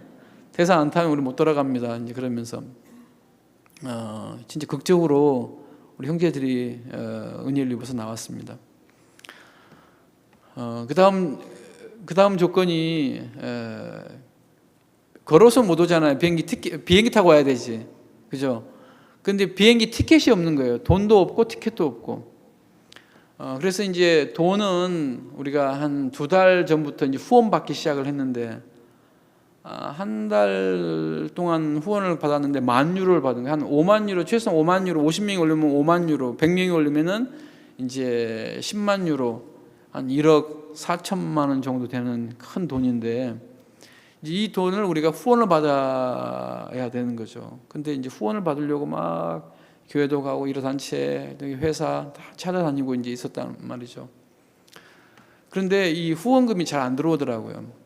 대상 안 타면 우리 못 돌아갑니다. 이제 그러면서 진짜 극적으로 우리 형제들이 은혜를 입어서 나왔습니다. 그 다음 조건이 걸어서 못 오잖아요. 비행기 타고 와야 되지, 그죠? 근데 비행기 티켓이 없는 거예요. 돈도 없고 티켓도 없고. 그래서 이제 돈은 우리가 한 2달 전부터 이제 후원 받기 시작을 했는데 한 달 동안 후원을 받았는데 10,000유로를 받은 거예요. 한 5만 유로, 최소 5만 유로, 50명이 올리면 5만 유로, 100명이 올리면은 이제 10만 유로, 한 1억 4천만 원 정도 되는 큰 돈인데 이 돈을 우리가 후원을 받아야 되는 거죠. 근데 이제 후원을 받으려고 막 교회도 가고 여러 단체, 회사 다 찾아다니고 이제 있었단 말이죠. 그런데 이 후원금이 잘 안 들어오더라고요.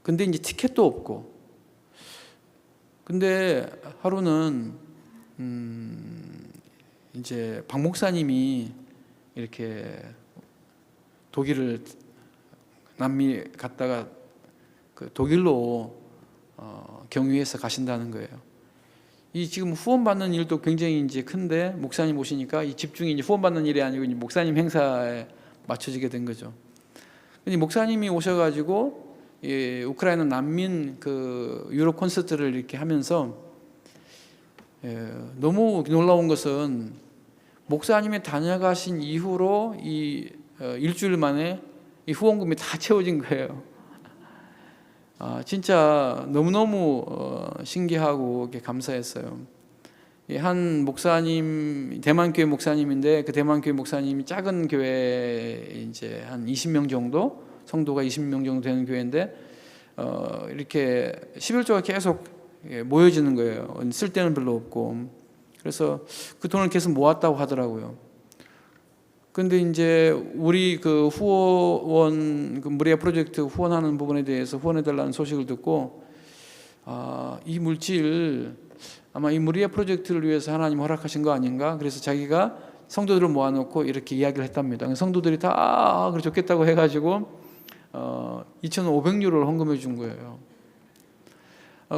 근데 이제 티켓도 없고. 근데 하루는 이제 박 목사님이 이렇게 독일을 남미 갔다가 그 독일로 경유해서 가신다는 거예요. 이 지금 후원 받는 일도 굉장히 이제 큰데 목사님 오시니까 이 집중이 이제 후원 받는 일이 아니고 이제 목사님 행사에 맞춰지게 된 거죠. 근데 목사님이 오셔가지고 우크라이나 난민 그 유로 콘서트를 이렇게 하면서 너무 놀라운 것은 목사님이 다녀가신 이후로 이 일주일 만에 이 후원금이 다 채워진 거예요. 진짜 너무너무 신기하고 감사했어요. 한 목사님, 대만교회 목사님인데 그 대만교회 목사님이 작은 교회 이제 한 20명 정도, 성도가 20명 정도 되는 교회인데 이렇게 11조가 계속 모여지는 거예요. 쓸 데는 별로 없고. 그래서 그 돈을 계속 모았다고 하더라고요. 근데 이제 우리 그 후원, 그 무리아 프로젝트 후원하는 부분에 대해서 후원해달라는 소식을 듣고, 이 물질, 아마 이 무리아 프로젝트를 위해서 하나님 허락하신 거 아닌가? 그래서 자기가 성도들을 모아놓고 이렇게 이야기를 했답니다. 성도들이 다, 그래 좋겠다고 해가지고, 2,500유로를 헌금해 준 거예요.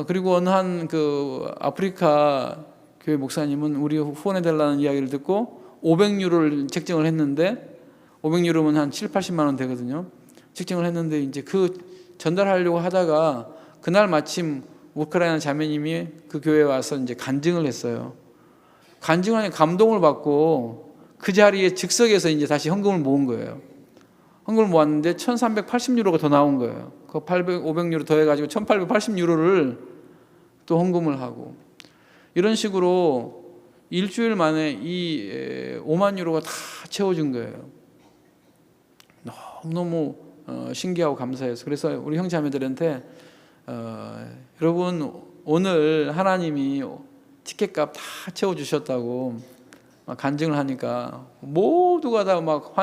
그리고 어느 한 그 아프리카 교회 목사님은 우리 후원해달라는 이야기를 듣고, 500유로를 책정을 했는데 500유로면 한 7, 80만 원 되거든요. 책정을 했는데 이제 그 전달하려고 하다가 그날 마침 우크라이나 자매님이 그 교회에 와서 이제 간증을 했어요. 간증하니 감동을 받고 그 자리에 즉석에서 이제 다시 헌금을 모은 거예요. 헌금을 모았는데 1,380유로가 더 나온 거예요. 그 500유로 더해가지고 1,880유로를 또 헌금을 하고 이런 식으로 일주일 만에 이 5만 유로가 다 채워진 거예요. 너무너무 신기하고 감사해서 그래서 우리 형제자매들한테 여러분 오늘 하나님이 티켓값 다 채워주셨다고 간증을 하니까 모두가 다 막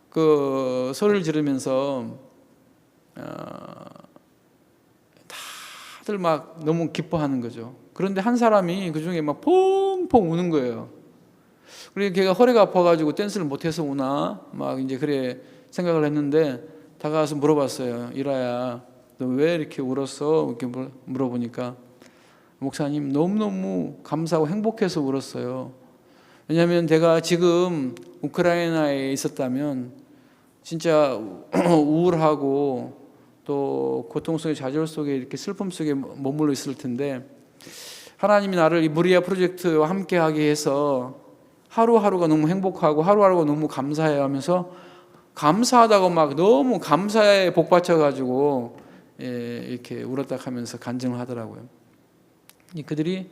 그 소리를 지르면서 다들 막 너무 기뻐하는 거죠. 그런데 한 사람이 그 중에 막 펑펑 우는 거예요. 그리고 걔가 허리가 아파가지고 댄스를 못해서 우나 막 이제 그래 생각을 했는데 다가와서 물어봤어요. 이라야, 너 왜 이렇게 울었어? 이렇게 물어보니까 목사님 너무너무 감사하고 행복해서 울었어요. 왜냐하면 내가 지금 우크라이나에 있었다면 진짜 우울하고 또 고통 속에 좌절 속에 이렇게 슬픔 속에 머물러 있을 텐데 하나님이 나를 이 무리아 프로젝트와 함께하게 해서 하루하루가 너무 행복하고 하루하루가 너무 감사해 하면서 감사하다고 막 너무 감사에 복받쳐가지고 이렇게 울었다 하면서 간증을 하더라고요. 그들이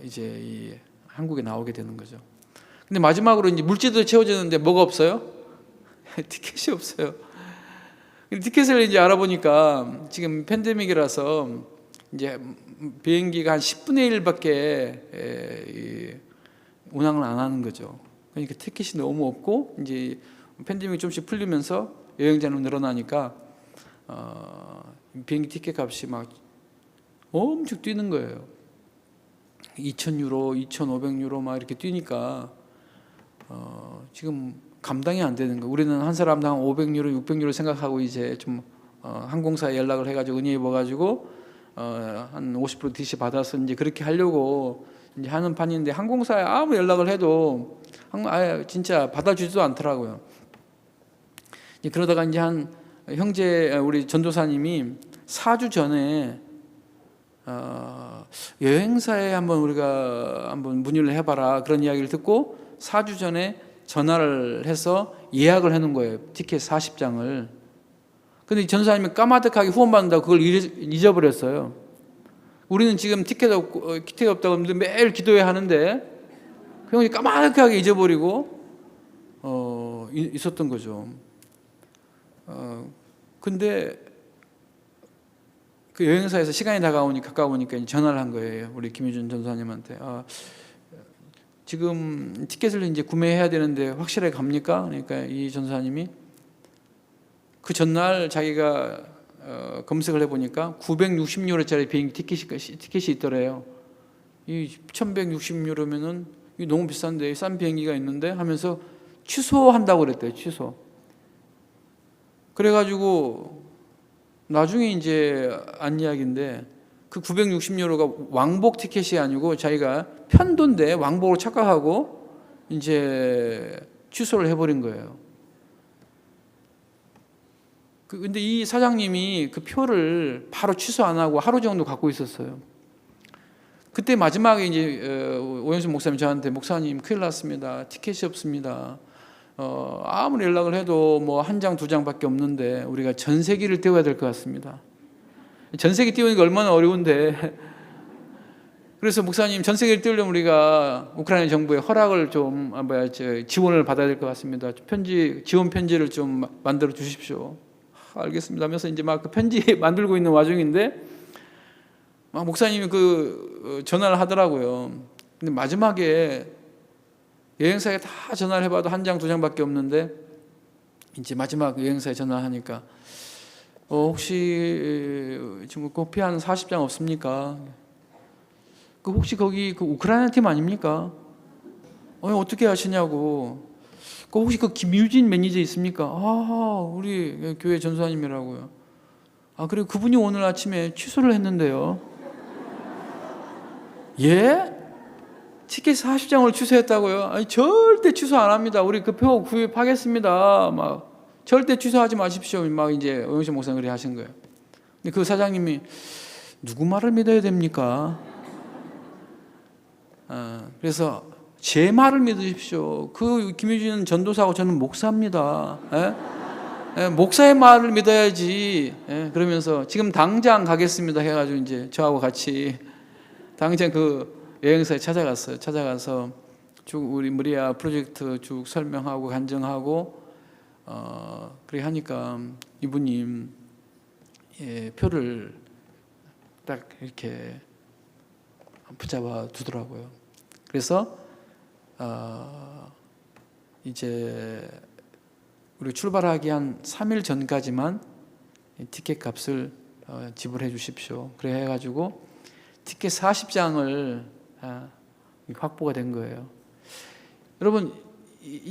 이제 이 한국에 나오게 되는 거죠. 근데 마지막으로 이제 물질도 채워지는데 뭐가 없어요? 티켓이 없어요. 티켓을 이제 알아보니까 지금 팬데믹이라서 이제 비행기가 한 10분의 1밖에 운항을 안 하는 거죠. 그러니까 티켓이 너무 없고 이제 팬데믹이 좀씩 풀리면서 여행자는 늘어나니까 비행기 티켓 값이 막 엄청 뛰는 거예요. 2,000유로, 2,500유로 막 이렇게 뛰니까 지금 감당이 안 되는 거예요. 우리는 한 사람당 500유로, 600유로 생각하고 이제 좀 항공사에 연락을 해가지고 은혜 입어가지고 한 50% DC 받아서 이제 그렇게 하려고 이제 하는 판인데 항공사에 아무 연락을 해도 진짜 받아주지도 않더라고요. 이제 그러다가 이제 한 형제 우리 전도사님이 4주 전에 여행사에 우리가 한번 문의를 해봐라 그런 이야기를 듣고 4주 전에 전화를 해서 예약을 해놓은 거예요. 티켓 40장을. 근데 전도사님이 까마득하게 후원받는다고 그걸 잊어버렸어요. 우리는 지금 티켓 없다고 하는데 매일 기도해야 하는데 그 형이 까마득하게 잊어버리고 있었던 거죠. 근데 그 여행사에서 시간이 가까우니까 전화를 한 거예요. 우리 김유준 전사님한테. 지금 티켓을 이제 구매해야 되는데 확실하게 갑니까? 그러니까 이 전사님이 그 전날 자기가 검색을 해보니까 960유로짜리 비행기 티켓이 있더래요. 이 1160유로면은 너무 비싼데 싼 비행기가 있는데 하면서 취소한다고 그랬대요. 취소. 그래가지고 나중에 이제 안 이야기인데 그 960유로가 왕복 티켓이 아니고 자기가 편도인데 왕복으로 착각하고 이제 취소를 해버린 거예요. 근데 이 사장님이 그 표를 바로 취소 안 하고 하루 정도 갖고 있었어요. 그때 마지막에 이제 오영순 목사님 저한테 목사님 큰일 났습니다. 티켓이 없습니다. 아무리 연락을 해도 뭐 한 장, 두 장밖에 없는데 우리가 전세기를 띄워야 될 것 같습니다. 전세기 띄우니까 얼마나 어려운데. 그래서 목사님 전세기를 띄우려면 우리가 우크라이나 정부의 허락을 좀 지원을 받아야 될 것 같습니다. 지원 편지를 좀 만들어 주십시오. 알겠습니다 하면서 이제 막 그 편지 만들고 있는 와중인데 막 목사님이 그 전화를 하더라고요. 근데 마지막에 여행사에 다 전화를 해봐도 한 장, 두 장밖에 없는데 이제 마지막 여행사에 전화를 하니까 혹시 지금 커피 한 40장 없습니까? 그 혹시 거기 그 우크라이나 팀 아닙니까? 어떻게 아시냐고. 그 혹시 그 김유진 매니저 있습니까? 우리 교회 전수사님이라고요. 그리고 그분이 오늘 아침에 취소를 했는데요. 예? 티켓 40장을 취소했다고요? 아니 절대 취소 안 합니다. 우리 그 표 구입하겠습니다. 막 절대 취소하지 마십시오. 막 이제 오영신 목사님 그렇게 하신 거예요. 근데 그 사장님이 누구 말을 믿어야 됩니까? 그래서 제 말을 믿으십시오. 그 김유진 전도사하고 저는 목사입니다. 목사의 말을 믿어야지. 그러면서 지금 당장 가겠습니다 해가지고 이제 저하고 같이 당장 그 여행사에 찾아갔어요. 찾아가서 쭉 우리 무리아 프로젝트 쭉 설명하고 간증하고 그렇게 하니까 이분이 표를 딱 이렇게 붙잡아 두더라고요. 그래서 이제 우리 출발하기 한 3일 전까지만 티켓 값을 지불해 주십시오. 그래 해가지고 티켓 40장을 확보가 된 거예요. 여러분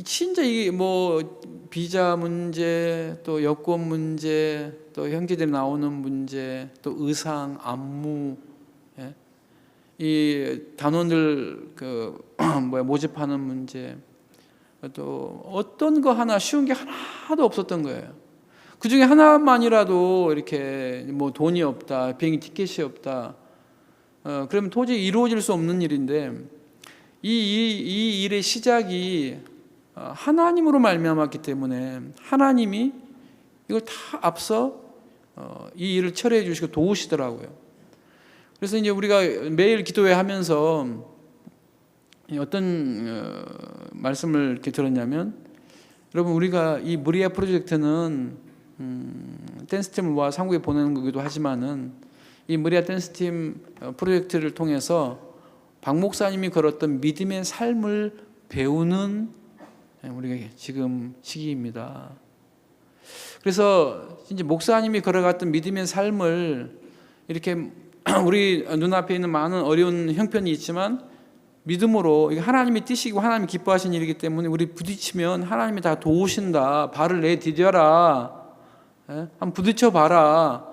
진짜 이게 뭐 비자 문제, 또 여권 문제, 또 형제들이 나오는 문제, 또 의상, 안무, 이 단원들 모집하는 문제, 또 어떤 거 하나 쉬운 게 하나도 없었던 거예요. 그 중에 하나만이라도 이렇게 뭐 돈이 없다, 비행기 티켓이 없다, 그러면 도저히 이루어질 수 없는 일인데 이 일의 시작이 하나님으로 말미암았기 때문에 하나님이 이걸 다 앞서 이 일을 처리해 주시고 도우시더라고요. 그래서 이제 우리가 매일 기도회 하면서 어떤 말씀을 이렇게 들었냐면, 여러분 우리가 이 무리아 프로젝트는 댄스팀을 모아 한국에 보내는 거기도 하지만은 이 무리아 댄스팀 프로젝트를 통해서 박 목사님이 걸었던 믿음의 삶을 배우는 우리가 지금 시기입니다. 그래서 이제 목사님이 걸어갔던 믿음의 삶을 이렇게 우리 눈앞에 있는 많은 어려운 형편이 있지만 믿음으로 이게 하나님의 뜻이고 하나님이 기뻐하신 일이기 때문에 우리 부딪히면 하나님이 다 도우신다. 발을 내디뎌라. 한번 부딪혀 봐라.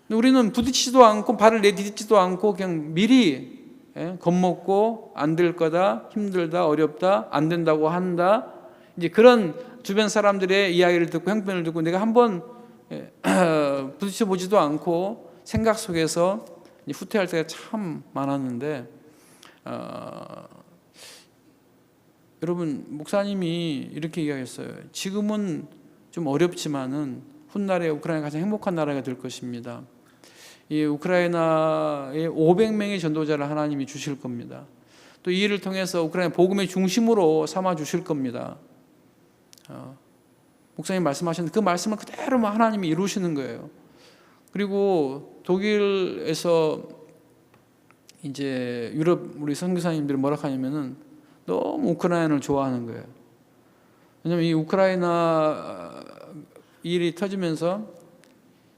우리는 부딪히지도 않고 발을 내딛지도 않고 그냥 미리 겁먹고 안 될 거다, 힘들다, 어렵다, 안 된다고 한다. 이제 그런 주변 사람들의 이야기를 듣고 형편을 듣고 내가 한번 부딪혀 보지도 않고 생각 속에서 후퇴할 때가 참 많았는데 여러분 목사님이 이렇게 이야기했어요. 지금은 좀 어렵지만은 훗날에 우크라이나가 가장 행복한 나라가 될 것입니다. 이 우크라이나에 500명의 전도자를 하나님이 주실 겁니다. 또 이 일을 통해서 우크라이나 복음의 중심으로 삼아 주실 겁니다. 목사님 말씀하셨는데 그 말씀을 그대로 하나님이 이루시는 거예요. 그리고 독일에서 이제 유럽 우리 선교사님들이 뭐라 하냐면은 너무 우크라이나를 좋아하는 거예요. 왜냐면 이 우크라이나 일이 터지면서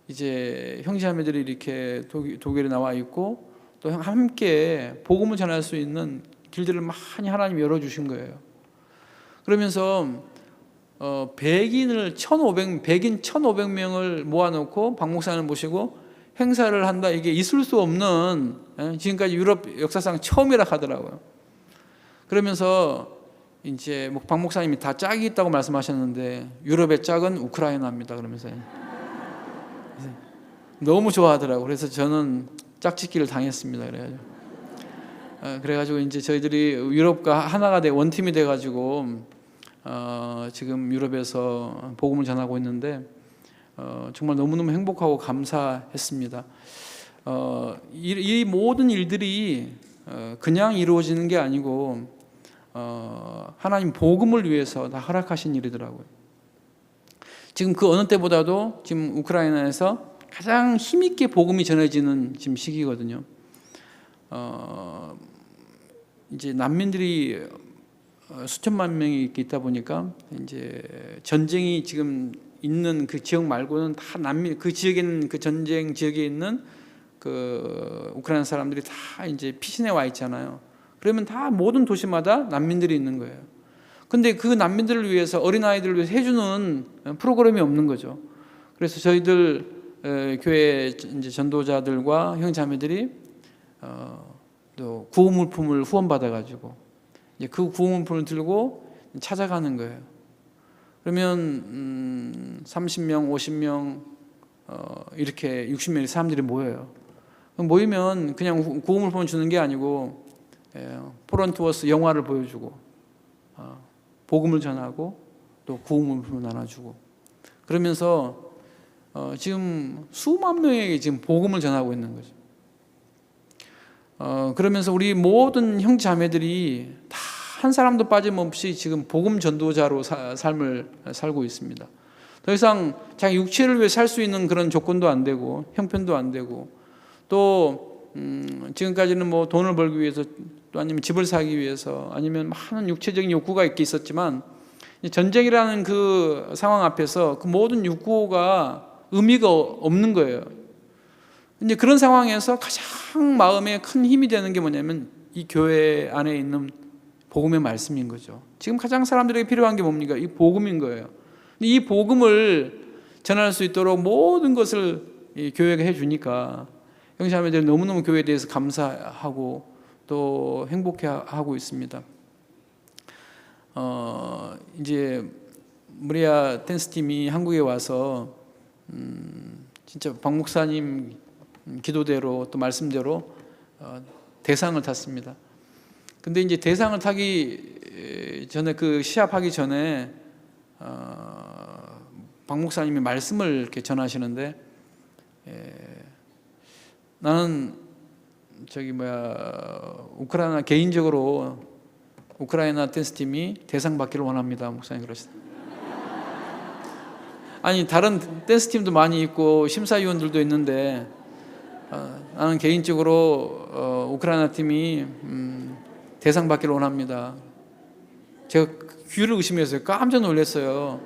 이제 형제자매들이 이렇게 독일에 나와 있고 또 함께 복음을 전할 수 있는 길들을 많이 하나님이 열어주신 거예요. 그러면서 백인 1,500명을 모아놓고 박 목사님을 모시고 행사를 한다. 이게 있을 수 없는 지금까지 유럽 역사상 처음이라 하더라고요. 그러면서 이제 박 목사님이 다 짝이 있다고 말씀하셨는데 유럽의 짝은 우크라이나입니다. 그러면서 너무 좋아하더라고요. 그래서 저는 짝짓기를 당했습니다. 그래가지고 이제 저희들이 유럽과 하나가 돼 원팀이 돼가지고 지금 유럽에서 복음을 전하고 있는데 정말 너무너무 행복하고 감사했습니다. 이 모든 일들이 그냥 이루어지는 게 아니고 하나님 복음을 위해서 다 허락하신 일이더라고요. 지금 그 어느 때보다도 지금 우크라이나에서 가장 힘있게 복음이 전해지는 지금 시기거든요. 이제 난민들이 수천만 명이 있다 보니까 이제 전쟁이 지금 있는 그 지역 말고는 다 난민, 그 지역에는 그 전쟁 지역에 있는 그 우크라이나 사람들이 다 이제 피신해 와 있잖아요. 그러면 다 모든 도시마다 난민들이 있는 거예요. 근데 그 난민들을 위해서 어린아이들을 위해서 해주는 프로그램이 없는 거죠. 그래서 저희들 교회 이제 전도자들과 형제자매들이 또 구호물품을 후원받아가지고 이제 그 구호물품을 들고 찾아가는 거예요. 그러면 30명, 50명 이렇게 60명의 사람들이 모여요. 모이면 그냥 구호물품을 주는 게 아니고 포런투어스 영화를 보여주고 복음을 전하고 또 구호물품을 나눠주고 그러면서 지금 수만 명에게 지금 복음을 전하고 있는 거죠. 그러면서 우리 모든 형제자매들이 다 한 사람도 빠짐없이 지금 복음 전도자로 삶을 살고 있습니다. 더 이상 자기 육체를 위해 살 수 있는 그런 조건도 안 되고 형편도 안 되고 또 지금까지는 뭐 돈을 벌기 위해서 또 아니면 집을 사기 위해서 아니면 많은 육체적인 욕구가 있겠었지만 전쟁이라는 그 상황 앞에서 그 모든 욕구가 의미가 없는 거예요. 근데 그런 상황에서 가장 마음에 큰 힘이 되는 게 뭐냐면 이 교회 안에 있는 복음의 말씀인 거죠. 지금 가장 사람들에게 필요한 게 뭡니까? 이 복음인 거예요. 근데 이 복음을 전할 수 있도록 모든 것을 이 교회가 해주니까 형제자매들이 너무너무 교회에 대해서 감사하고 또 행복해하고 있습니다. 이제 무리아 댄스팀이 한국에 와서 진짜 박 목사님 기도대로 또 말씀대로 대상을 탔습니다. 근데 이제 대상을 타기 전에 그 시합하기 전에 박 목사님이 말씀을 이렇게 전하시는데 나는 우크라이나 개인적으로 우크라이나 댄스팀이 대상 받기를 원합니다. 목사님 그러시다. 아니 다른 댄스팀도 많이 있고 심사위원들도 있는데 나는 개인적으로 우크라이나 팀이 대상 받기를 원합니다. 제가 귀를 의심했어요. 깜짝 놀랐어요.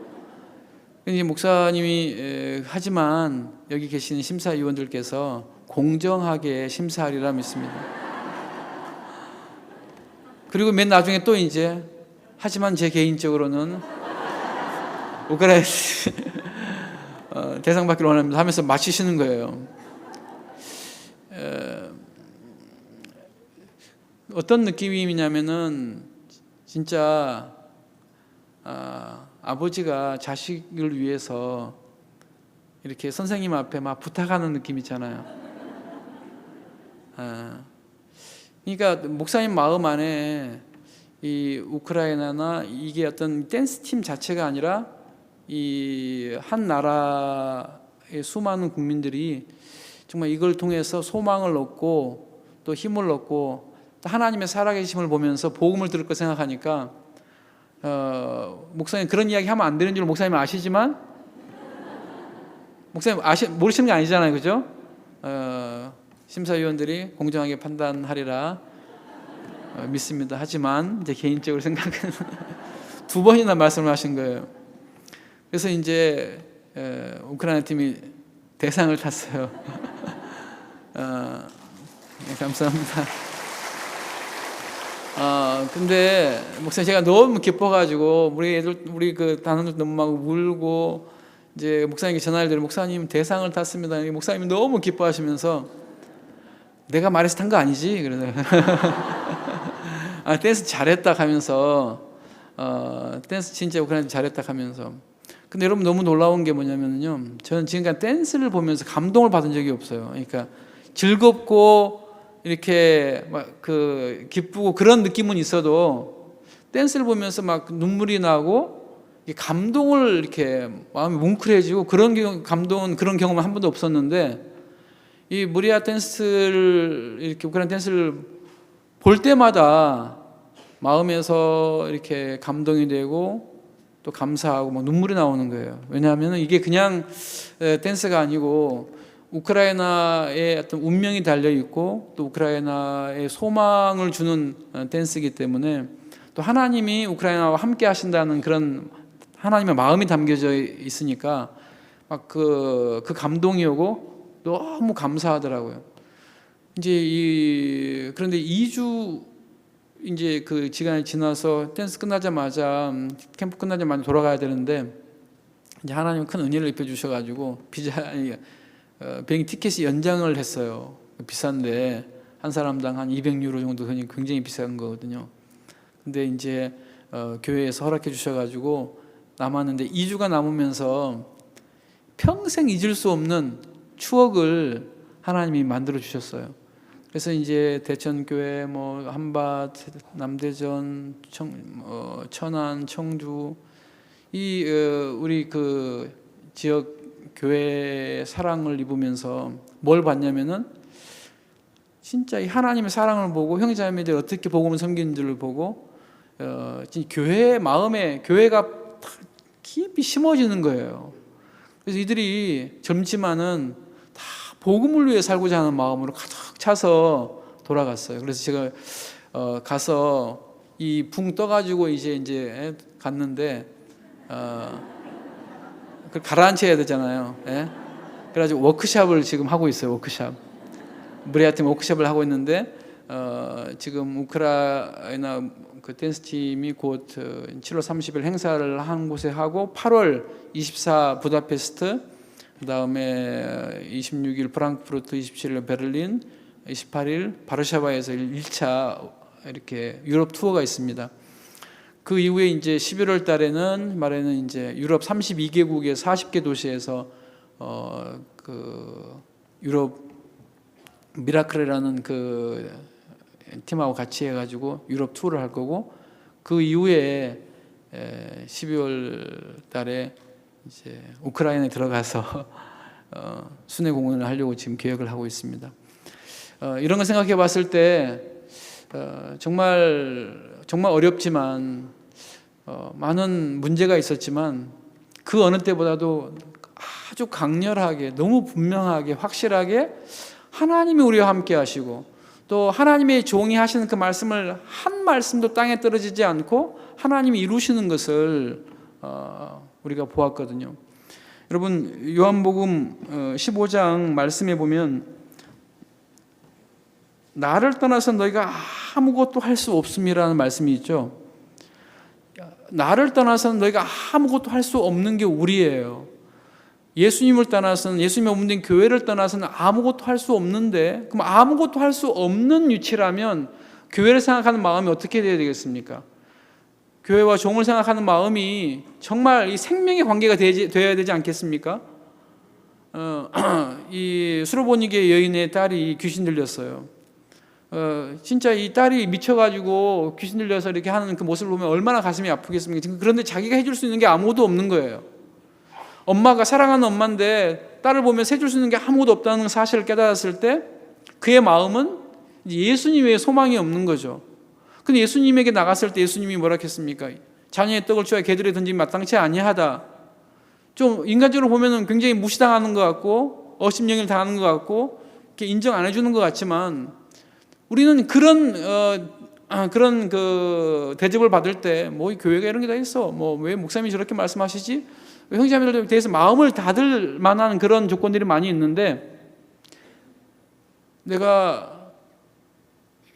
이제 목사님이 하지만 여기 계시는 심사위원들께서 공정하게 심사하리라 믿습니다. 그리고 맨 나중에 또 이제 하지만 제 개인적으로는 우크라이나 대상 받기를 원합니다 하면서 마치시는 거예요. 어떤 느낌이냐면은 진짜 아버지가 자식을 위해서 이렇게 선생님 앞에 막 부탁하는 느낌 있잖아요. 그러니까 목사님 마음 안에 이 우크라이나나 이게 어떤 댄스 팀 자체가 아니라 이 한 나라의 수많은 국민들이 정말 이걸 통해서 소망을 얻고 또 힘을 얻고 또 하나님의 살아계심을 보면서 복음을 들을 거 생각하니까 목사님 그런 이야기 하면 안 되는 줄 목사님 아시지만 목사님 모르시는 게 아니잖아요, 그죠? 심사위원들이 공정하게 판단하리라 믿습니다. 하지만 제 개인적으로 생각은 두 번이나 말씀을 하신 거예요. 그래서 이제 우크라이나 팀이 대상을 탔어요. 네, 감사합니다. 근데 목사님 제가 너무 기뻐가지고 우리 그 단원들 너무 막 울고 이제 목사님께 전화를 드려 목사님 대상을 탔습니다. 목사님이 너무 기뻐하시면서 내가 말해서 탄 거 아니지? 그래서 댄스 잘했다 하면서 댄스 진짜 우크라이나 잘했다 하면서 근데 여러분 너무 놀라운 게 뭐냐면요 저는 지금까지 댄스를 보면서 감동을 받은 적이 없어요. 그러니까 즐겁고 이렇게 막 그 기쁘고 그런 느낌은 있어도 댄스를 보면서 막 눈물이 나고 감동을 이렇게 마음이 뭉클해지고 그런 그런 경험은 한 번도 없었는데 이 무리아 댄스를 이렇게 우크라이나 댄스를 볼 때마다 마음에서 이렇게 감동이 되고 또 감사하고 막 눈물이 나오는 거예요. 왜냐하면 이게 그냥 댄스가 아니고 우크라이나의 어떤 운명이 달려 있고 또 우크라이나의 소망을 주는 댄스이기 때문에 또 하나님이 우크라이나와 함께 하신다는 그런 하나님의 마음이 담겨져 있으니까 막 그 감동이 오고 너무 감사하더라고요. 이제 그런데 2주 이제 그 시간이 지나서 댄스 끝나자마자 캠프 끝나자마자 돌아가야 되는데 이제 하나님은 큰 은혜를 입혀 주셔가지고 비행 티켓이 연장을 했어요. 비싼데 한 사람당 한 200유로 정도 굉장히 비싼 거거든요. 근데 이제 교회에서 허락해 주셔가지고 남았는데 2주가 남으면서 평생 잊을 수 없는 추억을 하나님이 만들어 주셨어요. 그래서 이제 대천교회, 뭐 한밭, 남대전, 천안, 청주 우리 그 지역 교회의 사랑을 입으면서 뭘 봤냐면은 진짜 이 하나님의 사랑을 보고 형제자매들이 어떻게 복음을 섬기는지를 보고 교회의 마음에 교회가 깊이 심어지는 거예요. 그래서 이들이 젊지만은 다 복음을 위해 살고자 하는 마음으로 가득 차서 돌아갔어요. 그래서 제가 가서 이 붕 떠가지고 이제 갔는데 그걸 가라앉혀야 되잖아요. 예? 그래가지고 워크숍을 지금 하고 있어요. 워크숍 무리아팀 워크숍을 하고 있는데 지금 우크라이나 그 댄스 팀이 곧 7월 30일 행사를 한 곳에 하고 8월 24 부다페스트, 그다음에 26일 프랑크푸르트, 27일 베를린, 28일 바르샤바에서 1차 이렇게 유럽 투어가 있습니다. 그 이후에 이제 11월 달에는 말에는 이제 유럽 32개국의 40개 도시에서 그 유럽 미라클이라는 그 팀하고 같이 해가지고 유럽 투어를 할 거고, 그 이후에 12월 달에 이제 우크라이나에 들어가서 순회 공연을 하려고 지금 계획을 하고 있습니다. 이런 거 생각해 봤을 때 정말 어렵지만 많은 문제가 있었지만 그 어느 때보다도 아주 강렬하게, 너무 분명하게, 확실하게 하나님이 우리와 함께 하시고 또 하나님의 종이 하시는 그 말씀을 한 말씀도 땅에 떨어지지 않고 하나님이 이루시는 것을 우리가 보았거든요. 여러분 요한복음 15장 말씀에 보면 나를 떠나서 너희가 아무것도 할 수 없음이라는 말씀이 있죠. 나를 떠나서는 너희가 아무것도 할 수 없는 게 우리예요. 예수님을 떠나서는, 예수님의 몸된 교회를 떠나서는 아무것도 할 수 없는데, 그럼 아무것도 할 수 없는 위치라면 교회를 생각하는 마음이 어떻게 돼야 되겠습니까? 교회와 종을 생각하는 마음이 정말 이 생명의 관계가 되어야 되지 않겠습니까? 이 수로보니게 여인의 딸이 귀신 들렸어요. 진짜 이 딸이 미쳐가지고 귀신 들려서 이렇게 하는 그 모습을 보면 얼마나 가슴이 아프겠습니까? 그런데 자기가 해줄 수 있는 게 아무것도 없는 거예요. 엄마가 사랑하는 엄마인데 딸을 보면서 해줄 수 있는 게 아무것도 없다는 사실을 깨달았을 때 그의 마음은 예수님 외에 소망이 없는 거죠. 근데 예수님에게 나갔을 때 예수님이 뭐라 했습니까? 자녀의 떡을 주어 개들에 던지면 마땅치 아니하다. 좀 인간적으로 보면은 굉장히 무시당하는 것 같고 어심영일 당하는 것 같고 이렇게 인정 안 해주는 것 같지만 우리는 그런 그 대접을 받을 때 뭐 교회가 이런 게 다 있어. 뭐 왜 목사님이 저렇게 말씀하시지? 형제자매들에 대해서 마음을 닫을 만한 그런 조건들이 많이 있는데 내가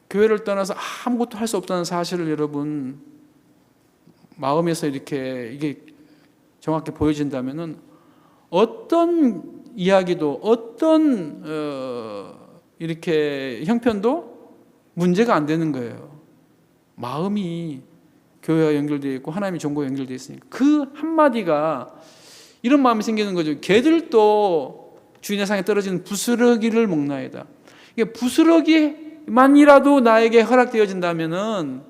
교회를 떠나서 아무것도 할 수 없다는 사실을 여러분 마음에서 이렇게 이게 정확히 보여진다면은 어떤 이야기도 어떤 이렇게 형편도 문제가 안 되는 거예요. 마음이 교회와 연결되어 있고 하나님의 종과 연결되어 있으니까 그 한마디가 이런 마음이 생기는 거죠. 개들도 주인의 상에 떨어지는 부스러기를 먹나이다. 이게 부스러기만이라도 나에게 허락되어진다면은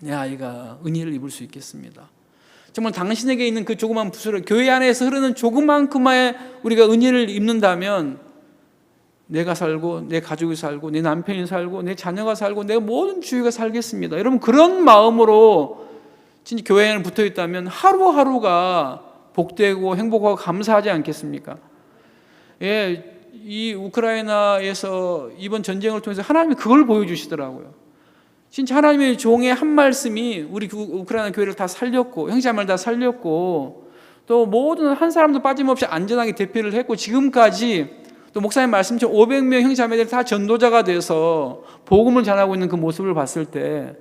내 아이가 은혜를 입을 수 있겠습니다. 정말 당신에게 있는 그 조그만 부스러기, 교회 안에서 흐르는 조그만큼의 우리가 은혜를 입는다면 내가 살고 내 가족이 살고 내 남편이 살고 내 자녀가 살고 내 모든 주위가 살겠습니다. 여러분 그런 마음으로 진짜 교회에 붙어 있다면 하루하루가 복되고 행복하고 감사하지 않겠습니까? 예, 이 우크라이나에서 이번 전쟁을 통해서 하나님이 그걸 보여주시더라고요. 진짜 하나님의 종의 한 말씀이 우리 우크라이나 교회를 다 살렸고 형제자매를 다 살렸고 또 모든 한 사람도 빠짐없이 안전하게 대피를 했고 지금까지 또 목사님 말씀처럼 500명 형제자매들이 다 전도자가 돼서 복음을 전하고 있는 그 모습을 봤을 때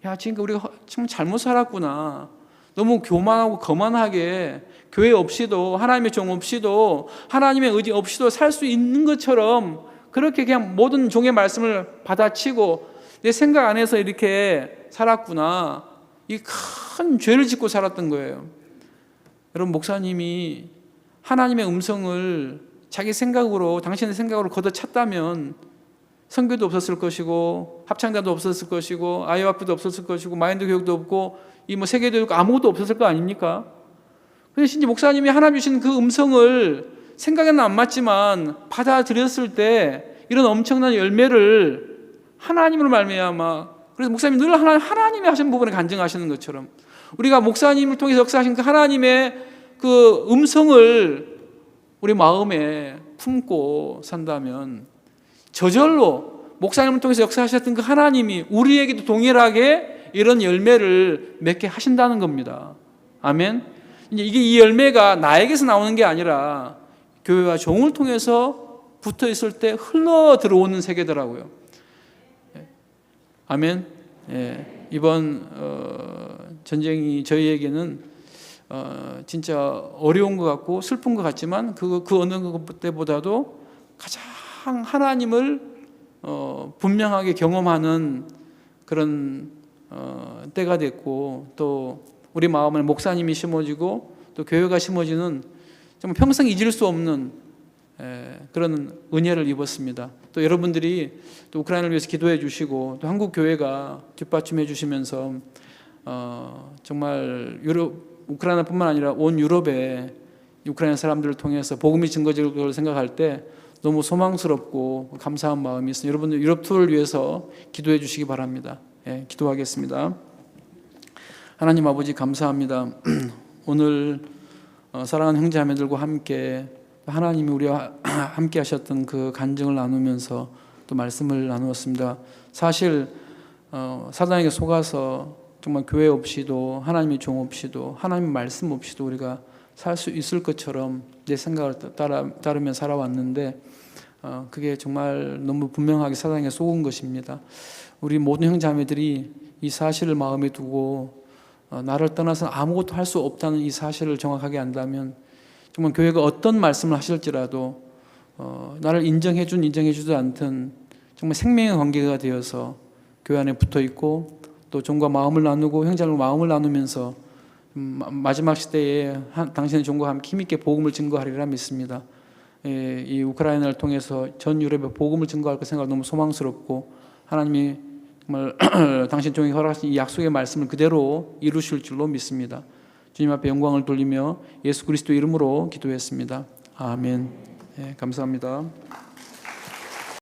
야, 지금 우리가 참 잘못 살았구나. 너무 교만하고 거만하게 교회 없이도 하나님의 종 없이도 하나님의 의지 없이도 살 수 있는 것처럼 그렇게 그냥 모든 종의 말씀을 받아치고 내 생각 안에서 이렇게 살았구나. 이 큰 죄를 짓고 살았던 거예요. 여러분 목사님이 하나님의 음성을 자기 생각으로 당신의 생각으로 걷어찼다면 선교도 없었을 것이고 합창단도 없었을 것이고 아이와프도 없었을 것이고 마인드 교육도 없고 이 뭐 세계도 없고 아무것도 없었을 거 아닙니까? 근데 진짜 목사님이 하나님 주신 그 음성을 생각에는 안 맞지만 받아들였을 때 이런 엄청난 열매를 하나님으로 말미암아 그래서 목사님이 늘 하나님이 하신 부분에 간증하시는 것처럼 우리가 목사님을 통해서 역사하신 그 하나님의 그 음성을 우리 마음에 품고 산다면 저절로 목사님을 통해서 역사하셨던 그 하나님이 우리에게도 동일하게 이런 열매를 맺게 하신다는 겁니다. 아멘. 이제 이게 이 열매가 나에게서 나오는 게 아니라 교회와 종을 통해서 붙어 있을 때 흘러 들어오는 세계더라고요. 아멘. 예, 이번 전쟁이 저희에게는 진짜 어려운 것 같고 슬픈 것 같지만 그 어느 때보다도 가장 하나님을 분명하게 경험하는 그런 때가 됐고 또 우리 마음에 목사님이 심어지고 또 교회가 심어지는 정말 평생 잊을 수 없는 그런 은혜를 입었습니다. 또 여러분들이 또 우크라이나를 위해서 기도해 주시고 또 한국 교회가 뒷받침해 주시면서 정말 우크라이나뿐만 아니라 온 유럽에 우크라이나 사람들을 통해서 복음이 증거질 걸 생각할 때 너무 소망스럽고 감사한 마음이 있습니다. 여러분들 유럽 투어를 위해서 기도해 주시기 바랍니다. 예, 기도하겠습니다. 하나님 아버지 감사합니다. 오늘 사랑하는 형제자매들과 함께 하나님이 우리와 함께 하셨던 그 간증을 나누면서 또 말씀을 나누었습니다. 사실 사단에게 속아서 정말 교회 없이도 하나님의 종 없이도 하나님의 말씀 없이도 우리가 살 수 있을 것처럼 내 생각을 따르며 살아왔는데 그게 정말 너무 분명하게 사단에게 속은 것입니다. 우리 모든 형제자매들이 이 사실을 마음에 두고 나를 떠나서 아무것도 할 수 없다는 이 사실을 정확하게 안다면 정말 교회가 어떤 말씀을 하실지라도 나를 인정해주지도 않든 정말 생명의 관계가 되어서 교회 안에 붙어 있고 또 종과 마음을 나누고 형제들과 마음을 나누면서 마지막 시대에 당신의 종과 함께 힘있게 복음을 증거하리라 믿습니다. 이 우크라이나를 통해서 전 유럽에 복음을 증거할 것 생각 너무 소망스럽고 하나님이 정말 당신 종에게 허락하신 이 약속의 말씀을 그대로 이루실 줄로 믿습니다. 주님 앞에 영광을 돌리며 예수 그리스도 이름으로 기도했습니다. 아멘. 감사합니다.